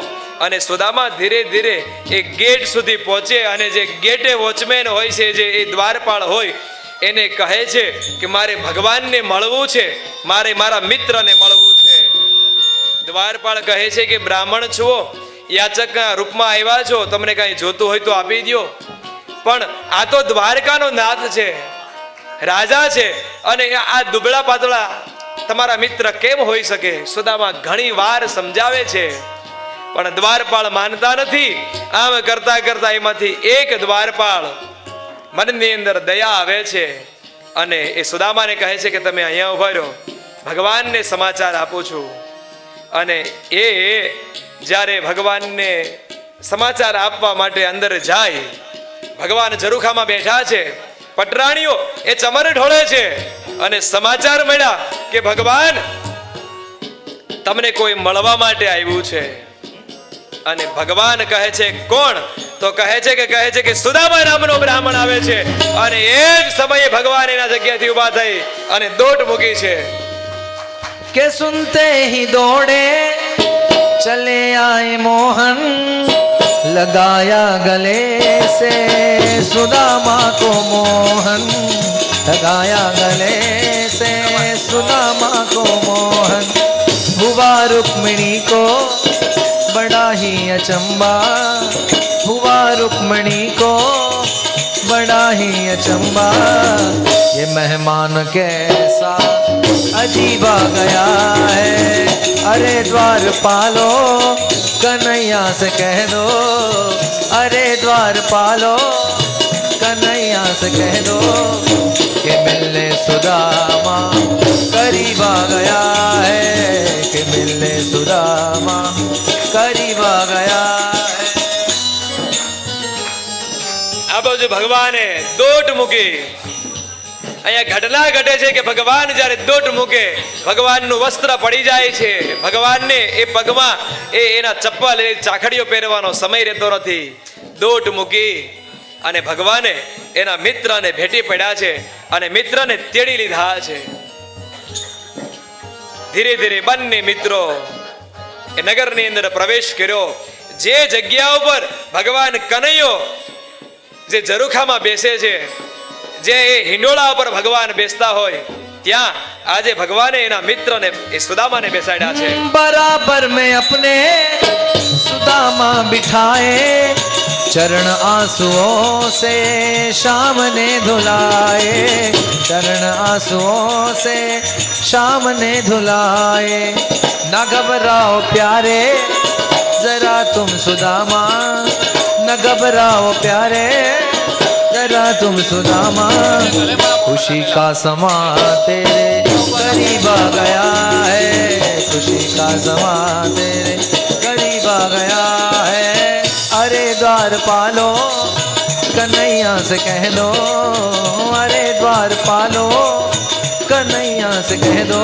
અને સુદામા ધીરે ધીરે એ ગેટ સુધી પહોંચે. અને જે ગેટે વોચમેન હોય છે, જે એ દ્વારપાળ હોય, એને કહે છે કે મારે ભગવાનને મળવું છે, મારે મારા મિત્રને મળવું છે. દ્વારપાળ કહે છે કે બ્રાહ્મણ છો, યાચકના રૂપમાં આવ્યા છો, તમને કાંઈ જોતું હોય તો આપી દો. પણ આ તો દ્વારકાનો નાથ છે, રાજા છે, અને આ દુબળા પાતળા તમારા મિત્ર કેમ હોઈ શકે? સુદામા ઘણી વાર સમજાવે છે, પણ દ્વારપાળ માનતા નથી. આમ કરતા કરતા એમાંથી એક દ્વારપાળ મનની અંદર દયા આવે છે અને એ સુદામાને કહે છે કે તમે અહીંયા ઉભા રહો, ભગવાનને સમાચાર આપું છું. અને એ જ્યારે ભગવાનને સમાચાર આપવા માટે અંદર જાય, ભગવાન ઝરૂખામાં બેઠા છે, પટરાણીઓ એ ચમર ઢોળે છે અને સમાચાર મળ્યા કે ભગવાન તમને કોઈ મળવા માટે આવ્યું છે. અને ભગવાન કહે છે કોણ? તો કહે છે કે સુદામા નામનો બ્રાહ્મણ આવે છે. અને એ જ સમયે ભગવાન એના જગ્યાથી ઊભા થઈ અને દોટ મૂકી છે કે સુનતે હી દોડે ચલે આए मोहन लगाया गले से सुदामा को मोहन लगाया गले से सुदामा को मोहन हुआ रुक्मिणी को बड़ा ही अचंबा हुआ रुक्मणी को, बड़ा ही अचंबा ये मेहमान कैसा अजीबा गया है। अरे द्वारपालो कन्हैया से कह दो, अरे द्वारपालो कन्हैया से कह दो कि मिलने सुदामा करीब आ गया है, कि मिलने सुदामा करीब आ गया है। આ બાજુ ભગવાને દોટ મૂકી. અહીંયા ઘટના ઘટે છે કે ભગવાન જ્યારે દોટ મૂકે, ભગવાનનું વસ્ત્ર પડી જાય છે. ભગવાનને એ પગમાં એના ચપ્પલ એ ચાખડીઓ પહેરવાનો સમય રહેતો નથી. દોટ મૂકી અને ભગવાને એના મિત્રને ભેટી પડ્યા છે અને મિત્રને તેડી લીધા છે. ધીરે ધીરે બંને મિત્રો એ નગરની અંદર પ્રવેશ કર્યો. જે જગ્યા ઉપર ભગવાન કનૈયો જે ઝરૂખામાં બેસે છે, જે હિંડોળા ઉપર ભગવાન બેસતા હોય, ત્યાં આજે ભગવાને એના મિત્રને એ સુદામાને બેસાડ્યા છે. बराबर में अपने सुदामा बिठाए, चरण आंसुओं से शाम ने धुलाए, चरण आंसुओं से शाम ने धुलाए। न घबराओ प्यारे जरा तुम सुदामा, न घबराओ प्यारे जरा तुम सुदामा, खुशी का समा तेरे करीब आ गया है, खुशी का समा तेरे करीब आ गया है। अरे द्वारपालो कन्हैया से कह दो, अरे द्वारपालो कन्हैया से कह दो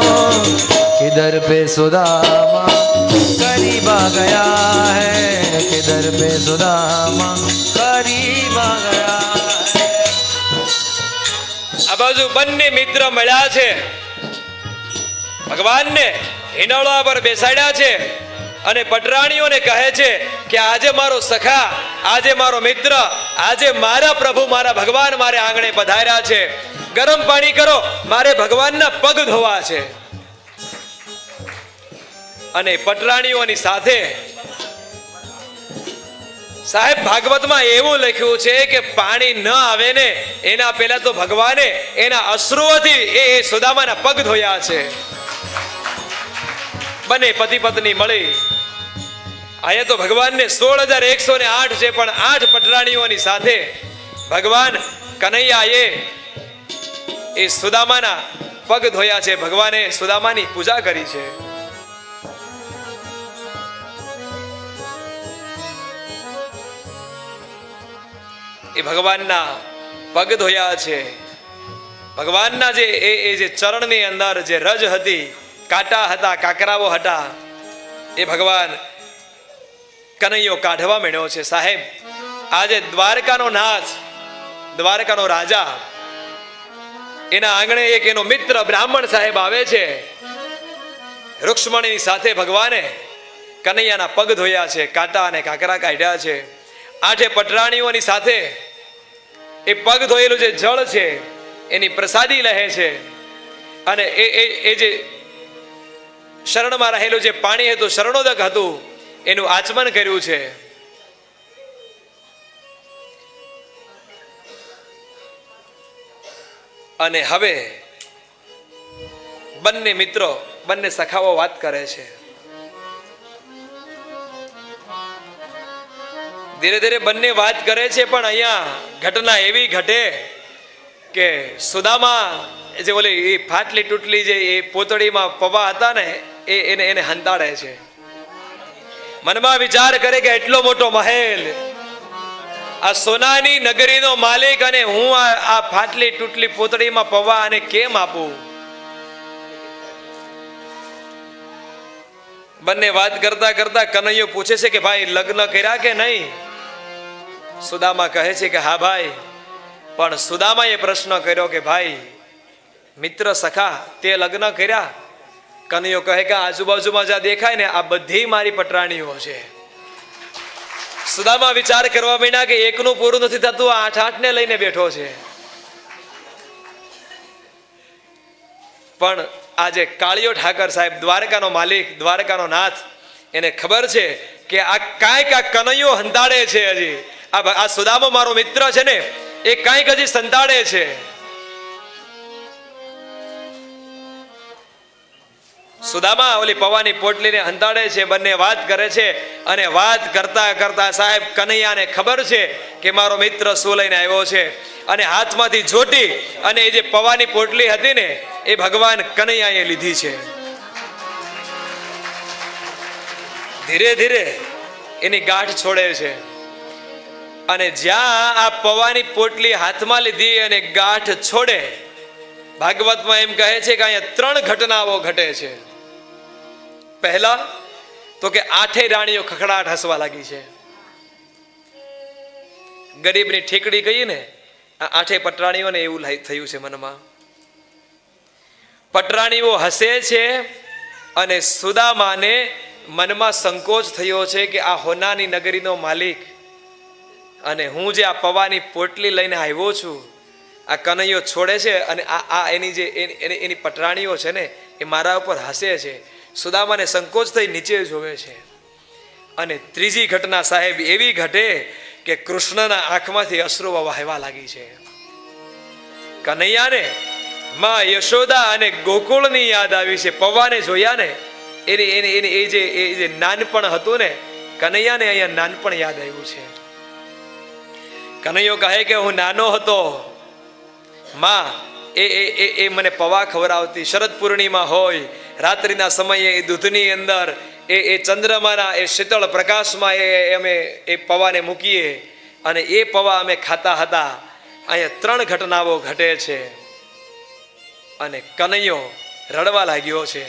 किधर पे सुदामा करीब आ गया है, किधर पे सुदामा करीब आ गया है। આ બાજુ બંને મિત્ર મળ્યા છે, ભગવાનને હિંડોળા પર બેસાડ્યા છે અને પટરાણીઓને કહે છે કે આજે મારો સખા, આજે મારો મિત્ર, આજે મારા પ્રભુ મારા ભગવાન મારે આંગણે પધાર્યા છે. ગરમ પાણી કરો, મારે ભગવાનના પગ ધોવા છે. અને પટરાણીઓની સાથે સાહેબ ભાગવતમાં એવું લખ્યું છે કે પાણી ન આવે ને એના પહેલા તો ભગવાને એના અશ્રુઓથી એ સુદામાના પગ ધોયા છે. બંને પતિ પત્ની મળી. અહીંયા તો ભગવાનને 16,108 છે, પણ 8 પટરાણીઓની સાથે ભગવાન કનૈયાએ એ સુદામાના પગ ધોયા છે. ભગવાને સુદામાની પૂજા કરી છે. એ ભગવાનના પગ ધોયા છે. ભગવાનના જે જે ચરણની અંદર જે રજ હતી, કાંટા હતા, કાકરાઓ હતા, એ ભગવાન કનૈયો કાઢવા માંડ્યો છે. સાહેબ આજે દ્વારકાનો નાથ, દ્વારકાનો રાજા, એના આંગણે એક એનો મિત્ર બ્રાહ્મણ સાહેબ આવે છે. રૂક્ષ્મણીની સાથે ભગવાને કનૈયાના પગ ધોયા છે, કાંટા અને કાકરા કાઢ્યા છે. 8 પટરાણીઓની સાથે એ પગ ધોયેલું જે જળ છે એની પ્રસાદી લહે છે અને એ જે શરણમાં રહેલું જે પાણી હતું, શરણોદક હતું, એનું આચમન કર્યું છે. અને હવે બંને મિત્રો, બંને સખાઓ વાત કરે છે. ધીરે ધીરે બંને વાત કરે છે, પણ અહીંયા ઘટના એવી ઘટે કે સુદામા જે ઓલી એ ફાટલી તૂટલી જે એ પોતળીમાં પવા હતા ને એને હંતાડે છે. મનમાં વિચાર કરે કે એટલો મોટો મહેલ, આ સોનાની નગરીનો માલિક, અને હું આ ફાટલી તૂટલી પોતળીમાં પવા અને કેમ આપું? બંને વાત કરતા કરતા કનૈયો પૂછે છે કે ભાઈ લગ્ન કર્યા કે નહીં? સુદામા કહે છે કે હા ભાઈ. પણ સુદામાએ પ્રશ્ન કર્યો કે ભાઈ મિત્ર સખા તે લગ્ન કર્યા? કનૈયો કહે કે આજુબાજુમાં જ્યાં દેખાય ને આ બધી મારી પટરાણીઓ છે. સુદામા વિચાર કરવા માંડ્યા કે એકનું પૂરું નથી થતું, 8 ને લઈને બેઠો છે. પણ આજે કાળિયો ઠાકર સાહેબ, દ્વારકાનો માલિક, દ્વારકાનો નાથ, એને ખબર છે કે આ કાંઈક આ કનૈયો હંતાડે છે. હજી આ સુદામા મારો મિત્ર છે ને, એ કાંઈક હજી સંતાડે છે. સુદામા ઓલી પવાની પોટલીને હંતાડે છે, બંને વાત કરે છે. અને વાત કરતા કરતા સાહેબ કનૈયાને ખબર છે કે મારો મિત્ર શું લઈને આવ્યો છે. અને હાથમાંથી જોટી અને એ જે પવાની પોટલી હતી ને, એ ભગવાન કનૈયાએ લીધી છે. ધીરે ધીરે એની ગાંઠ છોડે છે. અને જ્યાં આ પવાની પોટલી હાથમાં લીધી અને ગાંઠ છોડે, ભાગવતમાં એમ કહે છે કે અહીંયા 3 ઘટનાઓ ઘટે છે. પહેલા તો કે 8 રાણીઓ ખખડાટ હસવા લાગી છે. ગરીબની ઠીકડી કહી ને, આ 8 પટરાણીઓને એવું થયું છે મનમાં. પટરાણીઓ હસે છે અને સુદામાને મનમાં સંકોચ થયો છે કે આ હોનાની નગરીનો માલિક અને હું જે આ પવાની પોટલી લઈને આવ્યો છું, આ કનૈયો છોડે છે અને આ એની જે એની પટરાણીઓ છે ને, એ મારા ઉપર હસે છે. સુદામાને સંકોચ થઈ નીચે જોવે છે. અને ત્રીજી ઘટના સાહેબ એવી ઘટે કે કૃષ્ણના આંખમાંથી અશ્રુ વહેવા લાગી છે. કનૈયાને માં યશોદા અને ગોકુળની યાદ આવી છે. પવાને જોયા ને, એની એ જે નાનપણ હતું ને, કનૈયાને અહીંયા નાનપણ યાદ આવ્યું છે. કનૈયો કહે કે હું નાનો હતો, માં એ મને પવા ખવડાવતી. શરદ પૂર્ણિમા હોય, રાત્રિના સમયે એ દૂધની અંદર એ ચંદ્રમાના એ શીતળ પ્રકાશમાં અમે એ પવાને મૂકીએ અને એ પવા અમે ખાતા હતા. અહીંયા 3 ઘટનાઓ ઘટે છે. અને કનૈયો રડવા લાગ્યો છે.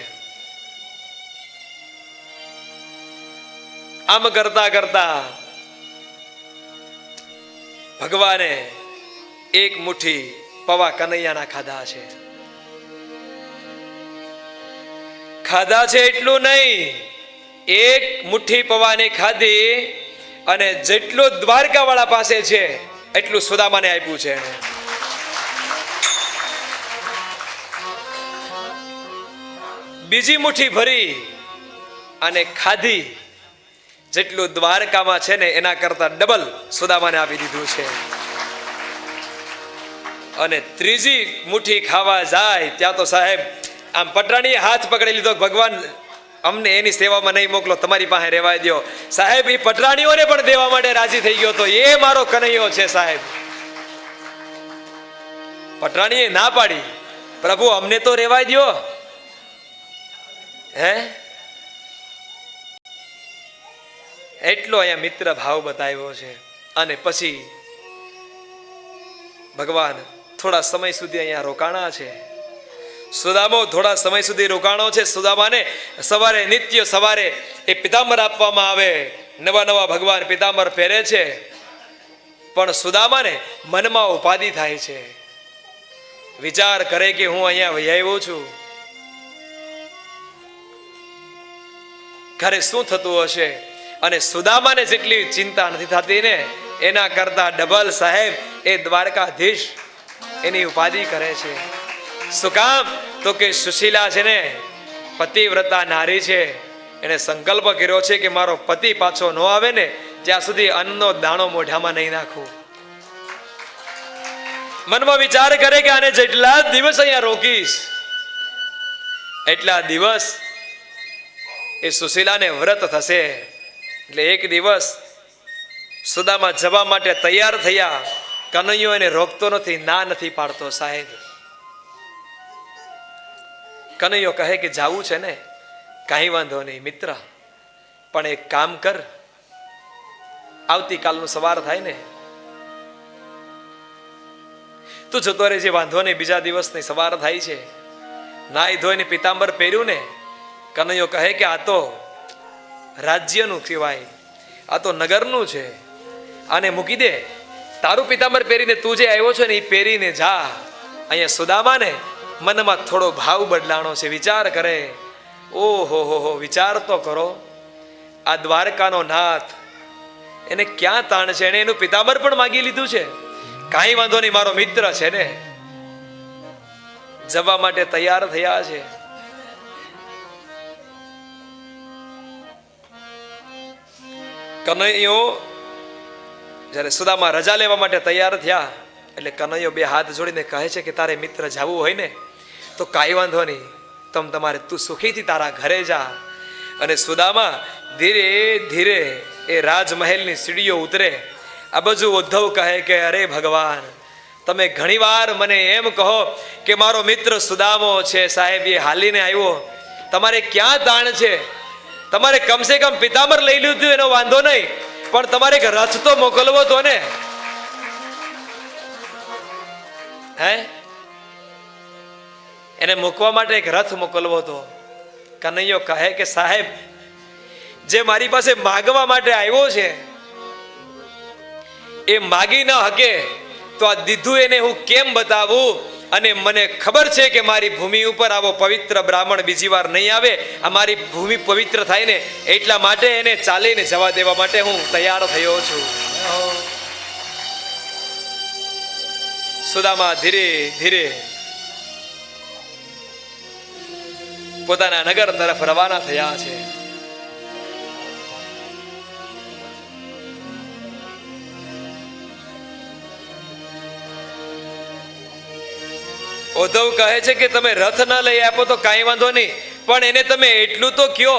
આમ કરતા કરતા ભગવાને 1 મુઠ્ઠી પવા કનૈયાના ખાધા છે. ખાધા છે એટલું નહીં, 1 મુઠ્ઠી પવાને ખાધી અને જેટલું દ્વારકા વાળા પાસે છે એટલું સુદામાને આપ્યું છે. બીજી મુઠ્ઠી ભરી અને ખાધી, જેટલું દ્વારકામાં છે ને એના કરતા ડબલ સુદામાને આપી દીધું છે. અને ત્રીજી મુઠ્ઠી ખાવા જાય ત્યાં તો સાહેબ આમ પટરાણીએ હાથ પકડી લીધો, ભગવાન અમને એની સેવામાં નહીં મોકલો, તમારી પાસે રહેવા દો. સાહેબ એ પટરાણીઓને પણ દેવા માટે રાજી થઈ ગયો તો એ મારો કનૈયો છે. સાહેબ પટરાણીએ ના પાડી, પ્રભુ અમને તો રહેવા દો. હે એટલો અહીંયા મિત્ર ભાવ બતાવ્યો છે. અને પછી ભગવાન થોડા સમય સુધી અહીંયા રોકાણા છે. સુદામો થોડા સમય સુધી રોકાણો છે. સુદામાને સવારે નિત્ય સવારે એ પિતાંબર આપવામાં આવે. નવા નવા ભગવાન પિતાંબર પહેરે છે. પણ સુદામાને મનમાં ઉપાધિ થાય છે. વિચાર કરે કે હું અહીંયા વહી આવ્યો છું, ઘરે શું થતું હશે. અને સુદામાને જેટલી ચિંતા નથી થતી ને, એના કરતા ડબલ સાહેબ એ દ્વારકાધીશ એની ઉપાધિ કરે છે. શું કામ? તો કે સુશીલા છે ને, પતિવ્રતા નારી છે. એને સંકલ્પ કર્યો છે કે મારો પતિ પાછો ન આવે ને ત્યાં સુધી અન્નનો દાણો મોઢામાં નહીં નાખું. મનમાં વિચાર કરે કે આને જેટલા દિવસ અહીંયા રોકીશ એટલા દિવસ એ સુશીલાને વ્રત થશે. એટલે એક દિવસ સુદામા જવા માટે તૈયાર થયા. કનૈયો એને રોકતો નથી, ના નથી પાડતો. સાહેબ કનૈયો કહે કે જાવું છે ને, કાંઈ વાંધો નહીં મિત્ર, પણ એક કામ કર, આવતીકાલનું સવાર થાય ને તું જતો રહેજે, વાંધો નહીં. બીજા દિવસની સવાર થાય છે, નાઈ ધોઈને પિતાંબર પહેર્યું ને. કનૈયો કહે કે આ તો રાજ્યનું કહેવાય, આ તો નગરનું છે, આને મૂકી દે. તારું પિતાંબર પહેરીને તું જે આવ્યો છે ને એ પહેરીને જા. અહીંયા સુદામાને મનમાં થોડો ભાવ બદલાણો છે. વિચાર કરે, ઓહો હો, વિચાર તો કરો, આ દ્વારકાનો નાથ એને ક્યાં તાણ છે, એને એનું પિતાંબર પણ માગી લીધું છે. કાંઈ વાંધો નહીં, મારો મિત્ર છે ને. જવા માટે તૈયાર થયા છે. કનૈયો જ્યારે સુદામા રજા લેવા માટે તૈયાર થયા એટલે કનૈયો બે હાથ જોડીને કહે છે કે તારે મિત્ર જવું હોય ને તો કાંઈ વાંધો નહીં, તમારે તું સુખીથી તારા ઘરે જા. અને સુદામા ધીરે ધીરે એ રાજમહેલની સીડીઓ ઉતરે. આ બાજુ ઉદ્ધવ કહે કે અરે ભગવાન, તમે ઘણીવાર મને એમ કહો કે મારો મિત્ર સુદામો છે સાહેબ એ હાલીને આવ્યો, તમારે ક્યાં તાણ છે? તમારે કમસે કમ પિતાંબર લઈ લીધું એનો વાંધો નહીં, પણ તમારે એક રથ તો મોકલવો તો ને. હે, એને મૂકવા માટે એક રથ મોકલવો તો. કનૈયો કહે કે સાહેબ, જે મારી પાસે માગવા માટે આવ્યો છે એ માગી ન હકે તો આ દીધું એને હું કેમ બતાવું? અને મને ખબર છે કે મારી ભૂમિ ઉપર આવો પવિત્ર બ્રાહ્મણ બીજી વાર નહીં આવે. આ મારી ભૂમિ પવિત્ર થાય ને એટલા માટે એને ચાલીને જવા દેવા માટે હું તૈયાર થયો છું. સુદામા ધીરે ધીરે પોતાના નગર તરફ રવાના થયા છે. ઉદ્ધવ કહે છે કે તમે રથ ન લઈ આપો તો કાંઈ વાંધો નહીં, પણ એને તમે એટલું તો કયો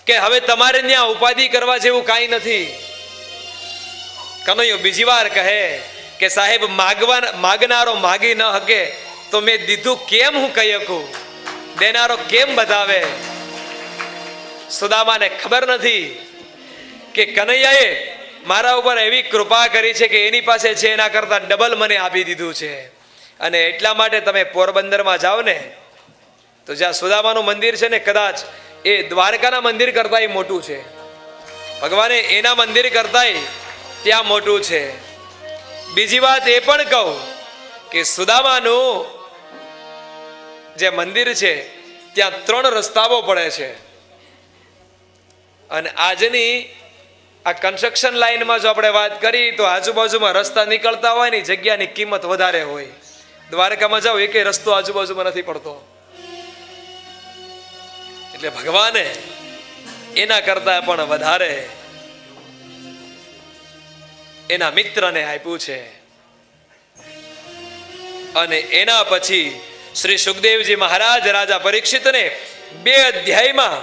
કે હવે તમારે ત્યાં ઉપાધિ કરવા જેવું કાંઈ નથી. કનૈયો બીજી વાર કહે કે સાહેબ, માગનારો માગી ન હકે તો મેં દીધું કેમ હું કહી શકું? દેનારો કેમ બતાવે? સુદામાને ખબર નથી કે કનૈયાએ મારા ઉપર એવી કૃપા કરી છે કે એની પાસે છે એના કરતા ડબલ મને આપી દીધું છે. અને એટલા માટે તમે પોરબંદરમાં જાઓ ને તો જ્યાં સુદામાનું મંદિર છે ને, કદાચ એ દ્વારકાના મંદિર કરતાંય મોટું છે. ભગવાને એના મંદિર કરતાંય ત્યાં મોટું છે. બીજી વાત એ પણ કહું કે સુદામાનું જે મંદિર છે ત્યાં 3 રસ્તાઓ પડે છે. અને આજની આ કન્સ્ટ્રક્શન લાઈનમાં જો આપણે વાત કરી તો આજુબાજુમાં રસ્તા નીકળતા હોય ને જગ્યાની કિંમત વધારે હોય. દ્વારકામાં જાઓ એકે રસ્તો આજુબાજુમાં નથી પડતો. એટલે ભગવાને એના કરતા પણ વધારે એના મિત્રને આપ્યું છે. અને એના પછી શ્રી સુખદેવજી મહારાજ રાજા પરીક્ષિતને 2 અધ્યાયમાં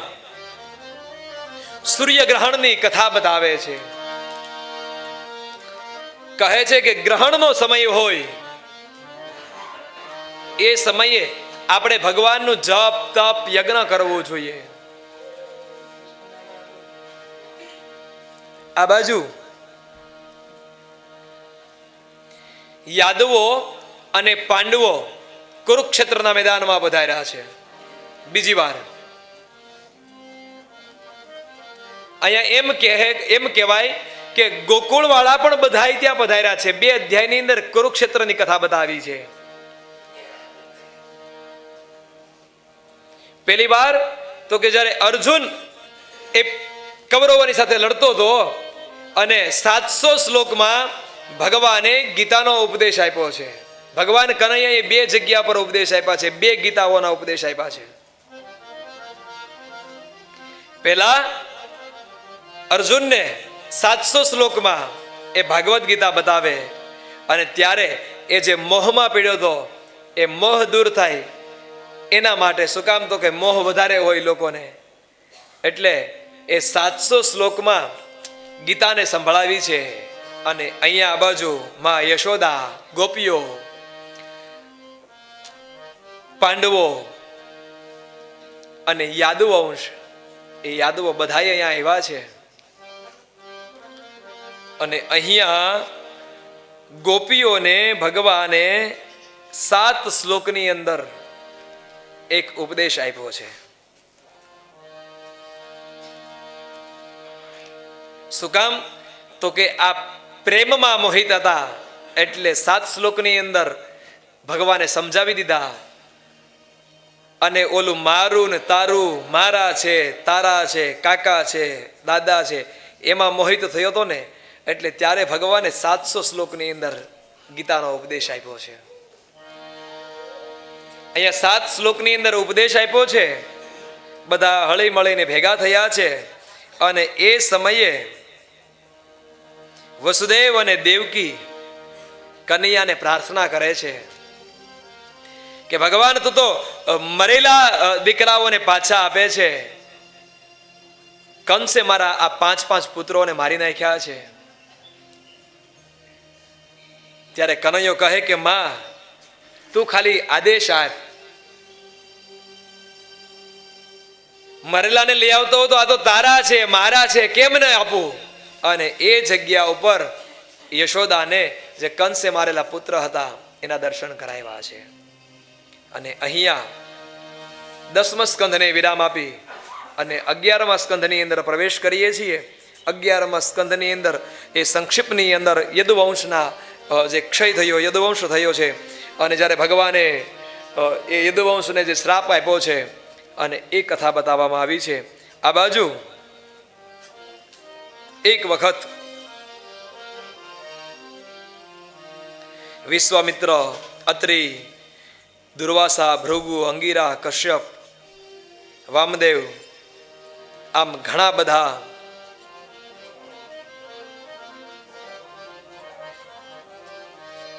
સૂર્યગ્રહણની કથા બતાવે છે. કહે છે કે ગ્રહણનો સમય હોય એ સમયે આપણે ભગવાનનું જપ તપ યજ્ઞ કરવું જોઈએ. આ બાજુ યાદવો અને પાંડવો કુરુક્ષેત્રના મેદાનમાં પધાર્યા છે બીજી વાર. અહીંયા એમ કહેવાય કે ગોકુળ વાળા પણ બધાય ત્યાં પધાર્યા છે. 2 અધ્યાયની અંદર કુરુક્ષેત્રની કથા બતાવી છે. પહેલી વાર તો કે જ્યારે અર્જુન એ કૌરવોની સાથે લડતો હતો અને 700 શ્લોકમાં ભગવાને ગીતાનો ઉપદેશ આપ્યો છે. ભગવાન કનૈયાએ 2 જગ્યા પર ઉપદેશ આપ્યા છે, 2 ગીતાઓના ઉપદેશ આપ્યા છે. પહેલા અર્જુનને 700 શ્લોકમાં એ ભાગવત ગીતા બતાવે અને ત્યારે એ જે મોહમાં પીડ્યો હતો એ મોહ દૂર થાય એના માટે. શું કામ? તો કે મોહ વધારે હોય લોકોને, એટલે એ 700 શ્લોકમાં ગીતાને સંભળાવી છે. અને અહીંયા આ બાજુ માં યશોદા, ગોપીઓ, પાંડવો અને યાદવ અંશ, એ યાદવો બધા અહીંયા આવ્યા છે. અને અહીંયા ગોપીઓને ભગવાને 7 શ્લોકની અંદર એક ઉપદેશ આપ્યો છે. શું કામ? તો કે આ પ્રેમમાં મોહિત હતા એટલે 7 શ્લોકની અંદર ભગવાને સમજાવી દીધા. અને ઓલું મારું ને તારું, મારા છે, તારા છે, કાકા છે, દાદા છે, એમાં મોહિત થયો હતો ને એટલે ત્યારે ભગવાને 700 શ્લોકની અંદર ગીતાનો ઉપદેશ આપ્યો છે. અહીંયા 7 શ્લોકની અંદર ઉપદેશ આપ્યો છે. બધા હળી મળીને ભેગા થયા છે અને એ સમયે વસુદેવ અને દેવકી કનૈયાને પ્રાર્થના કરે છે કે ભગવાન તું તો મરેલા દીકરાઓને પાછા આપે છે, કંસે મારા આ 5 પુત્રોને મારી નાખ્યા છે. ત્યારે કનૈયો કહે કે માં, તું ખાલી આદેશ આપ, મરેલાને લઈ આવતો હતો, આ તો તારા છે, મારા છે, કેમ ન આપું? અને એ જગ્યા ઉપર યશોદાને જે કંસે મારેલા પુત્ર હતા એના દર્શન કરાવ્યા છે. અને અહીંયા 10મા સ્કંધને વિરામ આપી અને 11મા સ્કંધની અંદર પ્રવેશ કરીએ છીએ. 11મા સ્કંધની અંદર એ સંક્ષિપ્તની અંદર યદુવંશના જે ક્ષય થયો, યદુવંશ થયો છે, અને જ્યારે ભગવાને એ યદુવંશને જે શ્રાપ આપ્યો છે અને એ કથા બતાવવામાં આવી છે. આ બાજુ એક વખત વિશ્વામિત્ર, અત્રિ, દુર્વાસા, ભૃગુ, અંગીરા, કશ્યપ, વામદેવ, આમ ઘણા બધા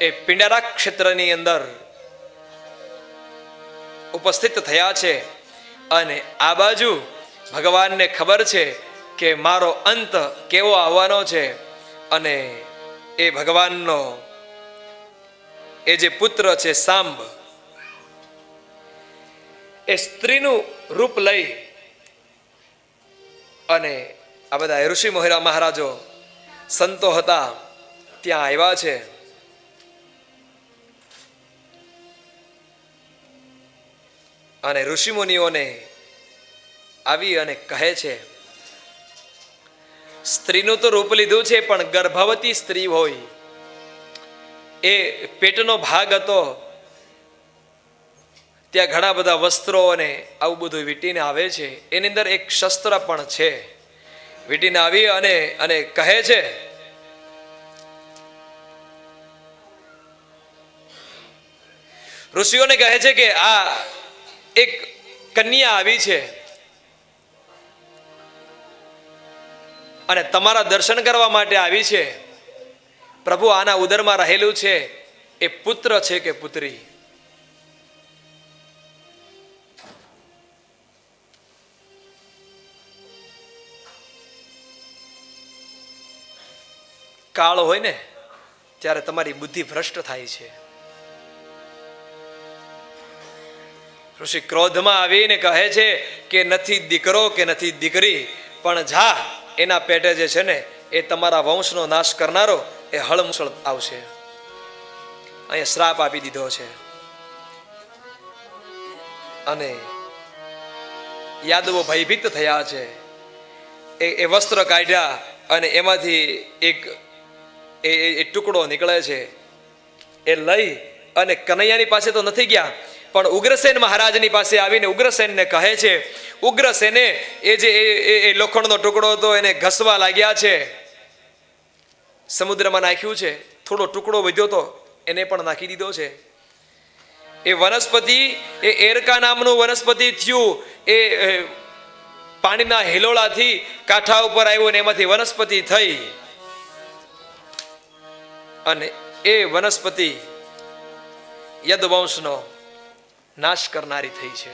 એ પિંડારા ક્ષેત્રની અંદર ઉપસ્થિત થયા છે. અને આ બાજુ ભગવાનને ખબર છે કે મારો અંત કેવો આવવાનો છે, અને એ ભગવાનનો એ જે પુત્ર છે સાંબ, એ સ્ત્રીનું રૂપ લઈ અને આ બધા ઋષિ મોહરા મહારાજો સંતો હતા ત્યાં આવ્યા છે. અને ઋષિ મુનિઓને આવી અને કહે છે, સ્ત્રીનું તો રૂપ લીધું છે, પણ ગર્ભવતી સ્ત્રી હોય, એ પેટનો ભાગ હતો, ત્યાં ઘણા બધા વસ્ત્રો અને આવું બધું વીંટીને આવે છે. એની અંદર એક શસ્ત્ર પણ છે. વીંટીને આવી અને કહે છે, ઋષિઓને કહે છે કે આ એક કન્યા આવી છે અને તમારા દર્શન કરવા માટે આવી છે. પ્રભુ, આના ઉદરમાં રહેલું છે એ પુત્ર છે કે પુત્રી? કાળ હોય ને ત્યારે તમારી બુદ્ધિ ભ્રષ્ટ થાય છે. ઋષિ ક્રોધમાં આવીને કહે છે કે નથી દીકરો કે નથી દીકરી, પણ જા, એના પેટે જે છે ને એ તમારા વંશનો નાશ કરનારો એ હળમુસળ આવશે. અહીંયા શ્રાપ આપી દીધો છે. અને યાદવો ભયભીત થયા છે. એ વસ્ત્ર કાઢ્યા અને એમાંથી એક એ ટુકડો નીકળે છે. એ લઈ અને કનૈયાની પાસે તો નથી ગયા, પણ ઉગ્રસેન મહારાજની પાસે આવીને ઉગ્રસેનને કહે છે. ઉગ્રસેને એ જે એ લોખંડનો ટુકડો હતો એને ઘસવા લાગ્યા છે. સમુદ્રમાં નાખ્યું છે. થોડો ટુકડો વધ્યો તો એને પણ નાખી દીધો છે. એ વનસ્પતિ, એ એરકા નામનું વનસ્પતિ થયું, એ પાણીના હિલોળાથી કાંઠા ઉપર આવ્યું ને એમાંથી વનસ્પતિ થઈ અને એ વનસ્પતિ યદુવંશનો નાશ કરનારી થઈ છે.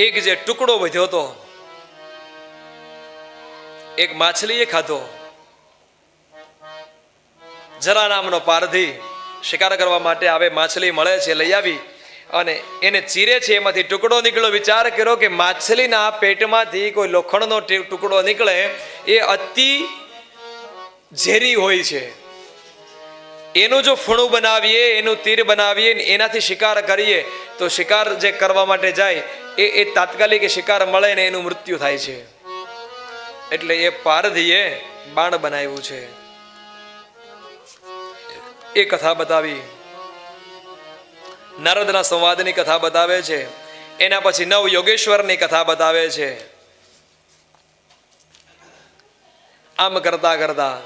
એક જે ટુકડો વધ્યો હતો, એક માછલીએ ખાધો. જરા નામનો પારધી શિકાર કરવા માટે આવે, માછલી મળે છે, લઈ આવી અને એને ચીરે છે. એમાંથી ટુકડો નીકળ્યો. વિચાર કર્યો કે માછલીના પેટમાંથી કોઈ લોખંડનો ટુકડો નીકળે એ અતિ ઝેરી હોય છે. એનું જો ફણું બનાવીએ, એનું તીર બનાવીએ, એનાથી શિકાર કરીએ તો શિકાર જે કરવા માટે જાય એ તાત્કાલિક શિકાર મળે ને એનું મૃત્યુ થાય છે. એટલે એ પારધીએ બાણ બનાવ્યું છે. એ કથા બતાવી. નારદના સંવાદની કથા બતાવે છે. એના પછી નવ યોગેશ્વરની કથા બતાવે છે. આમ કરતા કરતા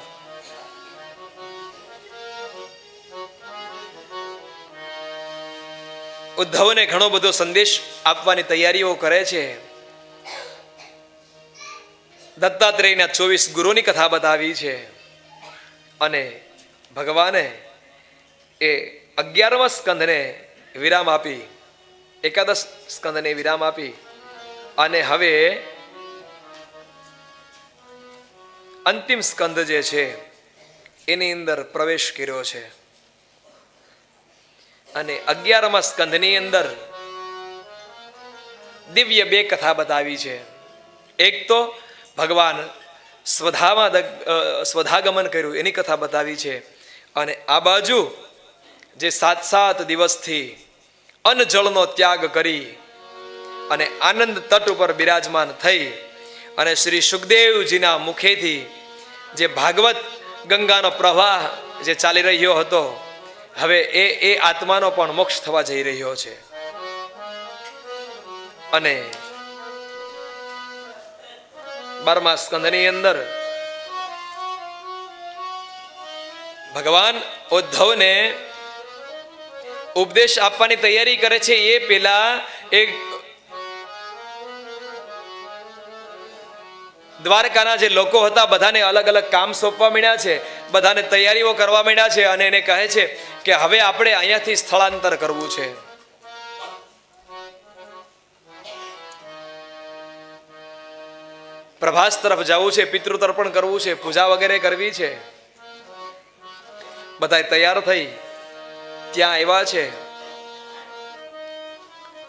ઉદ્ધવને ઘણો બધો સંદેશ આપવાની તૈયારીઓ કરે છે. દત્તાત્રેયના 24 ગુરુની કથા બતાવી છે અને ભગવાને એ 11મા સ્કંદને વિરામ આપી, એકાદશ સ્કંદને વિરામ આપી અને હવે અંતિમ સ્કંદ જે છે એની અંદર પ્રવેશ કર્યો છે. અને 11મા સ્કંદની અંદર દિવ્ય 2 કથા બતાવી છે. એક તો ભગવાન સ્વધાગમન કર્યું એની કથા બતાવી છે અને આ બાજુ જે 7 દિવસથી અન્ન જળનો ત્યાગ કરી અને આનંદ તટ ઉપર બિરાજમાન થઈ અને શ્રી સુખદેવજીના મુખેથી જે ભાગવત ગંગાનો પ્રવાહ જે ચાલી રહ્યો હતો, હવે એ આત્માનો પણ મોક્ષ થવા જઈ રહ્યો છે. અને 12મા સ્કંદની અંદર ભગવાન ઉદ્ધવને ઉપદેશ આપવાની તૈયારી કરે છે. એ પેલા એક દ્વારકાના જે લોકો હતા બધાને અલગ અલગ કામ સોંપવા માંડ્યા છે, બધાને તૈયારીઓ કરવા માંડ્યા છે અને એને કહે છે કે હવે આપણે અહીંયાથી સ્થળાંતર કરવું છે. પ્રભાસ તરફ જવું છે, પિતૃ તર્પણ કરવું છે, પૂજા વગેરે કરવી છે. બધા તૈયાર થઈ ત્યાં આવ્યા છે.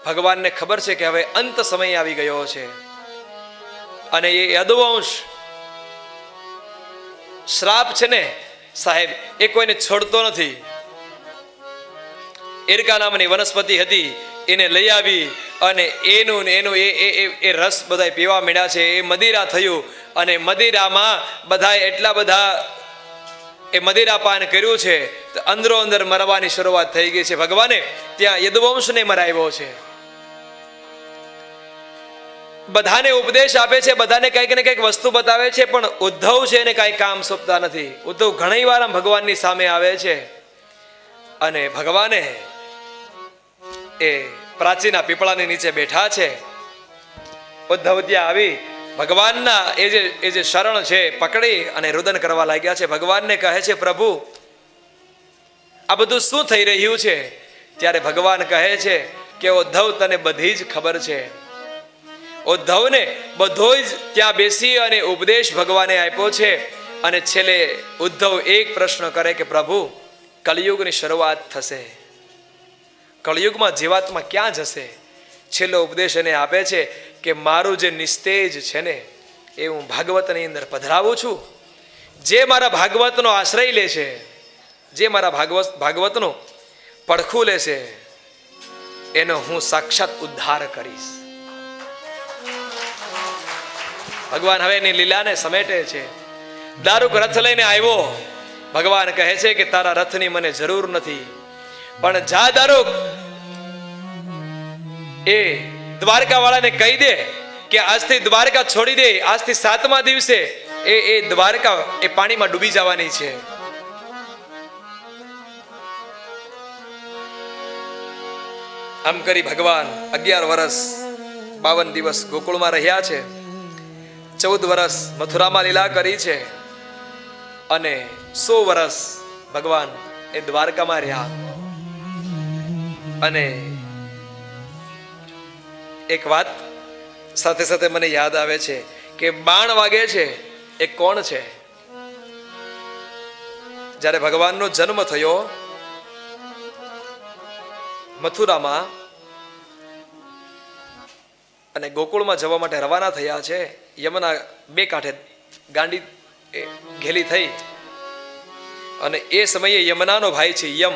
ભગવાનને ખબર છે કે હવે અંત સમય આવી ગયો છે અને એ યદુવંશ શ્રાપ છે ને સાહેબ, એ કોઈને છોડતો નથી. એરકા નામની વનસ્પતિ હતી, એને લઈ આવી અને એનું એ રસ બધા પીવા માંડ્યા છે. એ મદિરા થયું અને મદિરામાં બધા એટલા બધા એ મદિરા પાન કર્યું છે તો અંદરો અંદર મરવાની શરૂઆત થઈ ગઈ છે. ભગવાને ત્યાં યદુવંશને મરાવ્યો છે. બધાને ઉપદેશ આપે છે, બધાને કંઈક ને કંઈક વસ્તુ બતાવે છે, પણ ઉદ્ધવ છે એને કાંઈ કામ સોંપતા નથી. ઉદ્ધવ ઘણી વાર ભગવાનની સામે આવે છે અને ભગવાને એ પ્રાચીના પીપળાની નીચે બેઠા છે. ઉદ્ધવ ત્યાં આવી ભગવાનના એ જે શરણ છે પકડી અને રુદન કરવા લાગ્યા છે. ભગવાનને કહે છે, પ્રભુ આ બધું શું થઈ રહ્યું છે? ત્યારે ભગવાન કહે છે કે ઉદ્ધવ તને બધી જ ખબર છે. ઉદ્ધવને બધો જ ત્યાં બેસી અને ઉપદેશ ભગવાને આપ્યો છે અને છેલ્લે ઉદ્ધવ એક પ્રશ્ન કરે કે પ્રભુ કળિયુગની શરૂઆત થશે, કળિયુગમાં જીવાત્મા ક્યાં જશે? છેલ્લો ઉપદેશ એને આપે છે કે મારું જે નિસ્તેજ છે ને એ હું ભાગવતની અંદર પધરાવું છું. જે મારા ભાગવતનો આશ્રય લે છે, જે મારા ભાગવતનું પડખું લે છે, એનો હું સાક્ષાત ઉદ્ધાર કરીશ. ભગવાન હવે એની લીલાને સમેટે છે. દારૂક રથ લઈને આવ્યો. ભગવાન કહે છે કે તારા રથની મને જરૂર નથી, પણ જા દારૂક એ દ્વારકા વાળાને કહી દે કે આજથી દ્વારકા છોડી દે. આજથી 7મા દિવસે એ દ્વારકા એ પાણીમાં ડૂબી જવાની છે. આમ કરી ભગવાન 11 વર્ષ 52 દિવસ ગોકુળમાં રહ્યા છે. 14 વર્ષ મથુરામાં લીલા કરી છે અને 100 વર્ષ ભગવાન એ દ્વારકામાં રહ્યા. અને એક વાત સાથે સાથે મને યાદ આવે છે કે બાણ વાગે છે એ કોણ છે? જ્યારે ભગવાનનો જન્મ થયો મથુરામાં અને ગોકુળમાં જવા માટે રવાના થયા છે, યમુના 2 કાંઠે ગાંડી ઘેલી થઈ અને એ સમયે યમુનાનો ભાઈ છે યમ,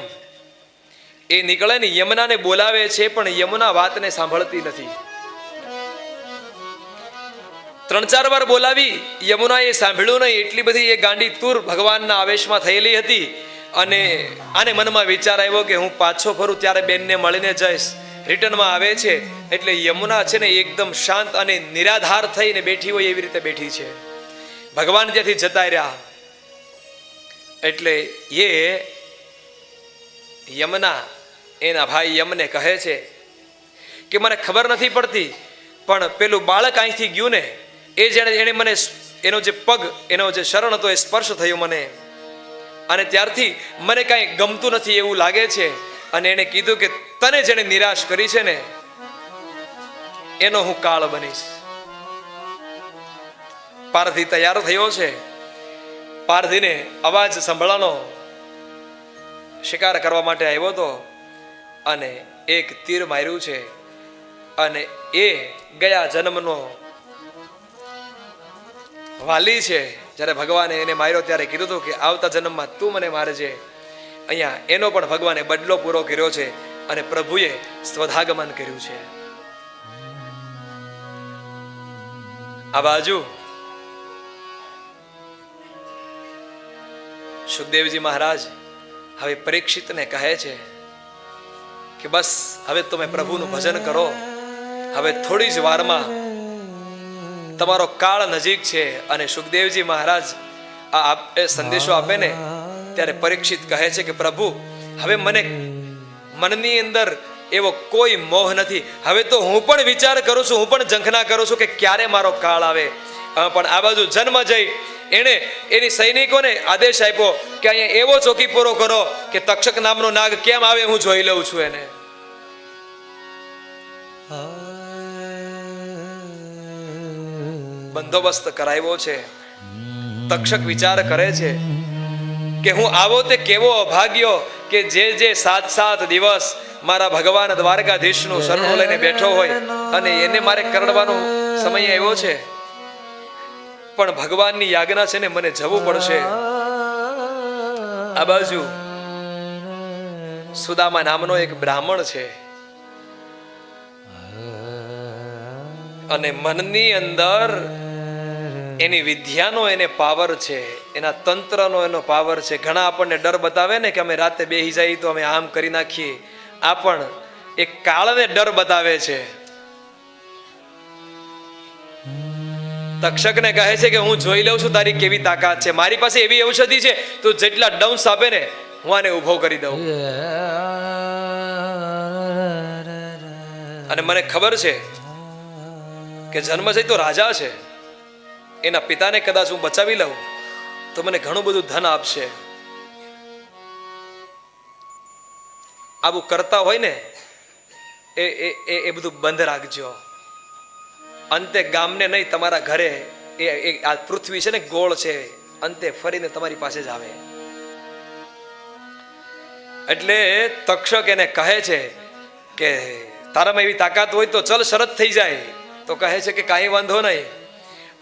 એ નીકળે ને યમુનાને બોલાવે છે, પણ યમુના વાતને સાંભળતી નથી. 3-4 વાર બોલાવી, યમુના એ સાંભળ્યું નહીં. એટલી બધી એ ગાંડી તુર ભગવાનના આવેશમાં થયેલી હતી અને આને મનમાં વિચાર આવ્યો કે હું પાછો ફરું ત્યારે બેનને મળીને જઈશ. રિટર્નમાં આવે છે એટલે યમુના છે ને એકદમ શાંત અને નિરાધાર થઈને બેઠી હોય એવી રીતે બેઠી છે. ભગવાન ત્યાંથી જતા રહ્યા એટલે એ યમુના એના ભાઈ યમને કહે છે કે મને ખબર નથી પડતી, પણ પેલું બાળક અહીંથી ગયું ને, એ જેણે મને એનો જે પગ, એનો જે શરણ હતો એ સ્પર્શ થયો મને, અને ત્યારથી મને કાંઈ ગમતું નથી એવું લાગે છે. અને એણે કીધું કે તને જેને નિરાશ કરી છે ને એનો હું કાળ બનીશ. પારધી તૈયાર થયો છે. પારધીને અવાજ સંભળાનો, શિકાર કરવા માટે આવ્યો હતો અને એક તીર માર્યું છે. અને એ ગયા જન્મનો વાલી છે. જ્યારે ભગવાને એને માર્યો ત્યારે કીધું હતું કે આવતા જન્મમાં તું મને મારજે. અહીંયા એનો પણ ભગવાને બદલો પૂરો કર્યો છે અને પ્રભુએ સ્વધાગમન કર્યું છે. આ બાજુ સુખદેવજી મહારાજ હવે પરીક્ષિતને કહે છે કે બસ હવે તમે પ્રભુનું ભજન કરો, હવે થોડી જ વારમાં તમારો કાળ નજીક છે. અને સુખદેવજી મહારાજ આ સંદેશો આપે ને ત્યારે પરીક્ષિત કહે છે કે પ્રભુ હવે મને મનની અંદર એવો કોઈ મોહ નથી. હવે તો હું પણ વિચાર કરું છું, હું પણ ઝંખના કરું છું કે ક્યારે મારો કાળ આવે. પણ આ બાજુ જન્મ જઈ એણે એની સૈનિકોને આદેશ આપ્યો કે અહીંયા એવો ચોકી પૂરો કરો કે તક્ષક નામનો નાગ કેમ આવે હું જોઈ લઉં છું એને. બંદોબસ્ત કરાવ્યો છે. તક્ષક વિચાર કરે છે કે હું આવો તે કેવો અભાગ્યો કે જે 7 દિવસ મારા ભગવાન દ્વારકાધીશનું શરણું લઈને બેઠો હોય અને એને મારે કરડવાનો સમય આવ્યો છે. પણ ભગવાનની યાજ્ઞા છે ને મને જવું પડશે. આ બાજુ સુદામા નામનો એક બ્રાહ્મણ છે અને મનની અંદર એની વિદ્યાનો એને પાવર છે, એના તંત્રનો એનો પાવર છે. ઘણા આપણને ડર બતાવે ને કે અમે રાતે બેહી જઈએ તો અમે આમ કરી નાખીએ. આ પણ એક કાળને ડર બતાવે છે. તક્ષકને કહે છે કે હું જોઈ લઉં છું તારી કેવી તાકાત છે. મારી પાસે એવી ઔષધિ છે તું જેટલા ડંસ આપે ને હું આને ઉભો કરી દઉં. અને મને ખબર છે કે જન્મજય તો રાજા છે, એના પિતાને કદાચ હું બચાવી લઉં તો મને ઘણું બધું ધન આપશે. આવું કરતા હોય ને એ બધું બંધ રાખજો. અંતે ગામને નહીં તમારા ઘરે આ પૃથ્વી છે ને ગોળ છે, અંતે ફરીને તમારી પાસે જ આવે. એટલે તક્ષક એને કહે છે કે તારામાં એવી તાકાત હોય તો ચલ શરત થઈ જાય. તો કહે છે કે કાંઈ વાંધો નહીં.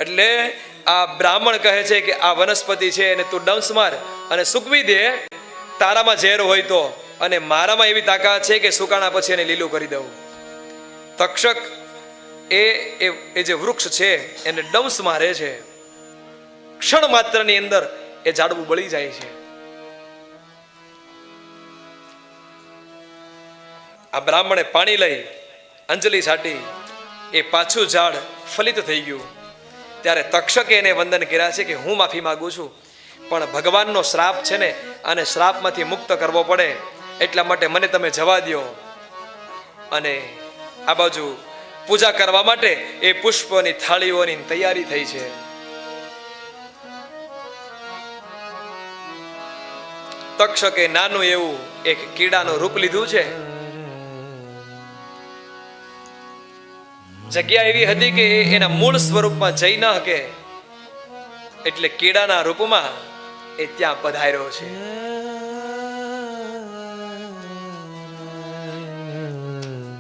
એટલે આ બ્રાહ્મણ કહે છે કે આ વનસ્પતિ છે એને તું ડંસ માર અને સૂકવી દે તારામાં ઝેર હોય તો, અને મારામાં એવી તાકાત છે કે સુકાણા પછી એને લીલું કરી દઉં. તક્ષક એ જે વૃક્ષ છે એને ડંસ મારે છે. ક્ષણ માત્રની અંદર એ ઝાડવું બળી જાય છે. આ બ્રાહ્મણે પાણી લઈ અંજલિ છાટી, એ પાછું ઝાડ ફલિત થઈ ગયું. ત્યારે તક્ષકે એને વંદન કર્યા છે કે હું માફી માંગુ છું, પણ ભગવાનનો શ્રાપ છે ને અને શ્રાપમાંથી મુક્ત કરવો પડે એટલા માટે મને તમે જવા દો. અને આ બાજુ પૂજા કરવા માટે એ પુષ્પોની થાળીઓની તૈયારી થઈ છે. તક્ષકે નાનું એવું એક કીડાનું રૂપ લીધું છે. જગ્યા એવી હતી કે એના મૂળ સ્વરૂપમાં જઈ ન શકે, એટલે કીડાના રૂપમાં એ ત્યાં પધાર્યો છે.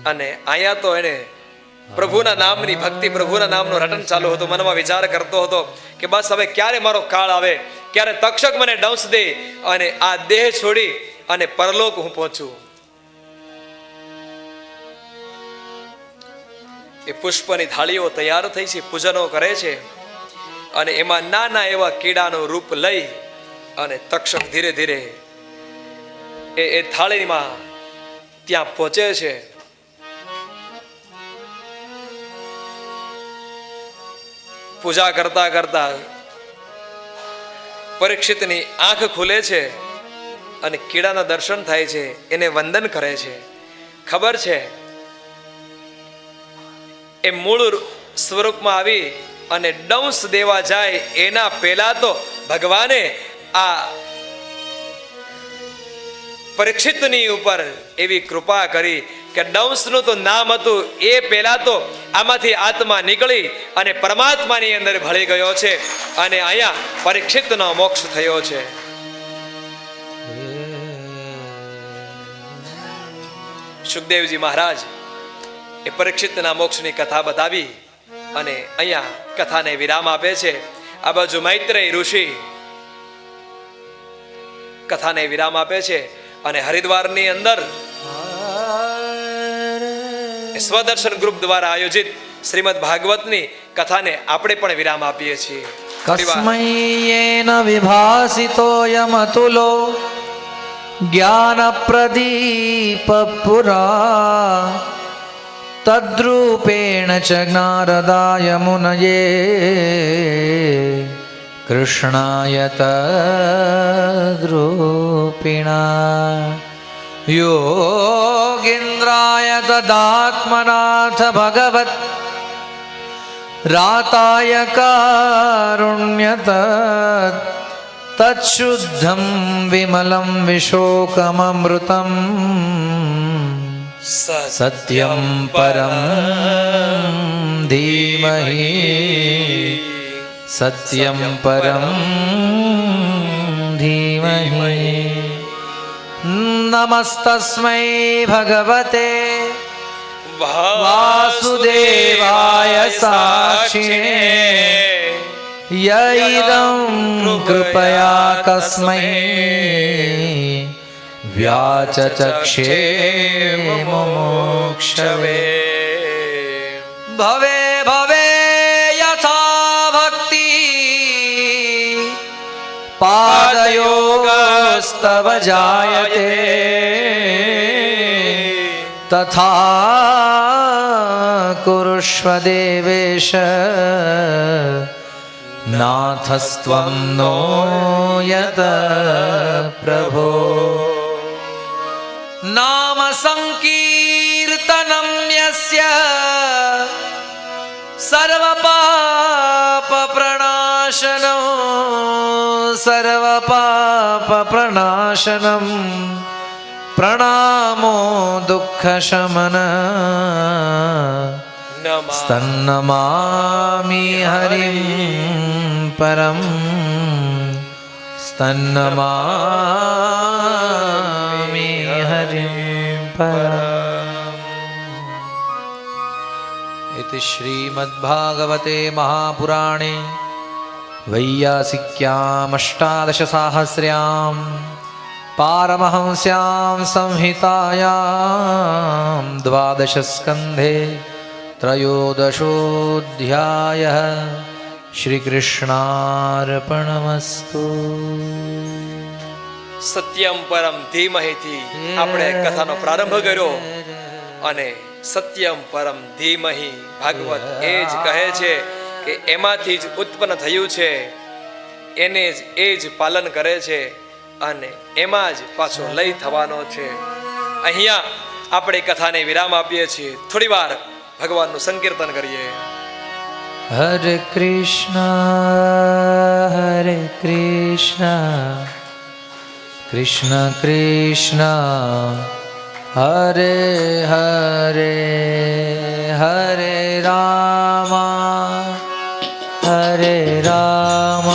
અને અહીંયા તો એને પ્રભુના નામની ભક્તિ, પ્રભુના નામનો રટન ચાલુ હતો. મનમાં વિચાર કરતો હતો કે બસ હવે ક્યારે મારો કાળ આવે, ક્યારે તક્ષક મને ડંસ દે અને આ દેહ છોડી અને પરલોક હું પહોંચું. એ પુષ્પની થાળીઓ તૈયાર થઈ છે, પૂજનો કરે છે અને એમાં નાના એવા કીડાનું રૂપ લઈ અને તક્ષક ધીરે ધીરે એ થાળીમાં ત્યાં પહોંચે છે. પૂજા કરતા કરતા પરીક્ષિતની આંખ ખુલે છે અને કીડાના દર્શન થાય છે. એને વંદન કરે છે. ખબર છે એ મૂળ સ્વરૂપમાં આવી અને દંશ દેવા જાય એના પહેલા તો ભગવાને આ પરીક્ષિતની ઉપર એવી કૃપા કરી કે દંશનું તો નામ હતું એ પહેલા તો આમાંથી આત્મા નીકળી અને પરમાત્માની અંદર ભળી ગયો છે અને અહીંયા પરીક્ષિતનો મોક્ષ થયો છે. સુખદેવજી મહારાજ એ પરીક્ષિતના મોક્ષની કથા બતાવી અને અહીંયા કથાને વિરામ આપે છે. આ બાજુ મૈત્રેય ઋષિ કથાને વિરામ આપે છે અને હરિદ્વારની અંદર સ્વદર્શન ગ્રુપ દ્વારા આયોજિત શ્રીમદ ભાગવતની કથાને આપણે પણ વિરામ આપીએ છીએ. કસ્મૈયેન વિભાસિતો યમતુલો જ્ઞાન પ્રદીપ પુરા તદ્રૂપેણ ચ જ્ઞાનદાય મુનયે કૃષ્ણાય તદ્રૂપિણા યોગીન્દ્રાય તદાત્મનાથ ભગવત રાતાય કારુણ્યત તચ્શુદ્ધમ વિમલમ વિશોકમમૃતમ સત્યમ પરમ ધીમહિ સત્યમ પરમ ધીમહિ નમસ્તસ્મૈ ભગવતે વાસુદેવાય સાક્ષિણે યૈદં કૃપયા તસ્મૈ વ્યાચચક્ષે મુમુક્ષવે ભવે ભવે યથા ભક્તિ પાદયોગસ્તવ જાયતે તથા કુરુષ્વ દેવેશ નાથસ્ત્વં નો યત પ્રભો નામ સંકીર્તનમ યસ્ય સર્વ પાપ પ્રણાશનો સર્વ પાપ પ્રણાશનમ પ્રણામો દુઃખ શમન સ્તન્નમામિ હરિમ પરમ સ્તન્નમામિ હરિમ પરમ. ઇતિ શ્રીમદ્ભાગવતે મહાપુરાણે વૈયાસિક્યામ અષ્ટાદશસાહસ્ર્યામ પારમહંસ્યામ સંહિતાયામ દ્વાદશસ્કંધે ત્રયોદશોऽધ્યાયઃ. શ્રીકૃષ્ણાર્પણમસ્તુ. સત્યમ પરમ ધીમહિથી આપણે કથાનો પ્રારંભ કર્યો અને સત્યમ પરમ ધીમહિ ભાગવત એ જ કહે છે કે એમાંથી જ ઉત્પન્ન થયું છે, એને જ એ જ પાલન કરે છે અને એમાં જ પાછો લય થવાનો છે. અહીંયા આપણે કથાને વિરામ આપીએ છીએ. થોડી વાર ભગવાનનું સંકીર્તન કરીએ. હરે કૃષ્ણ કૃષ્ણ કૃષ્ણ હરે હરે હરે રામ હરે રામ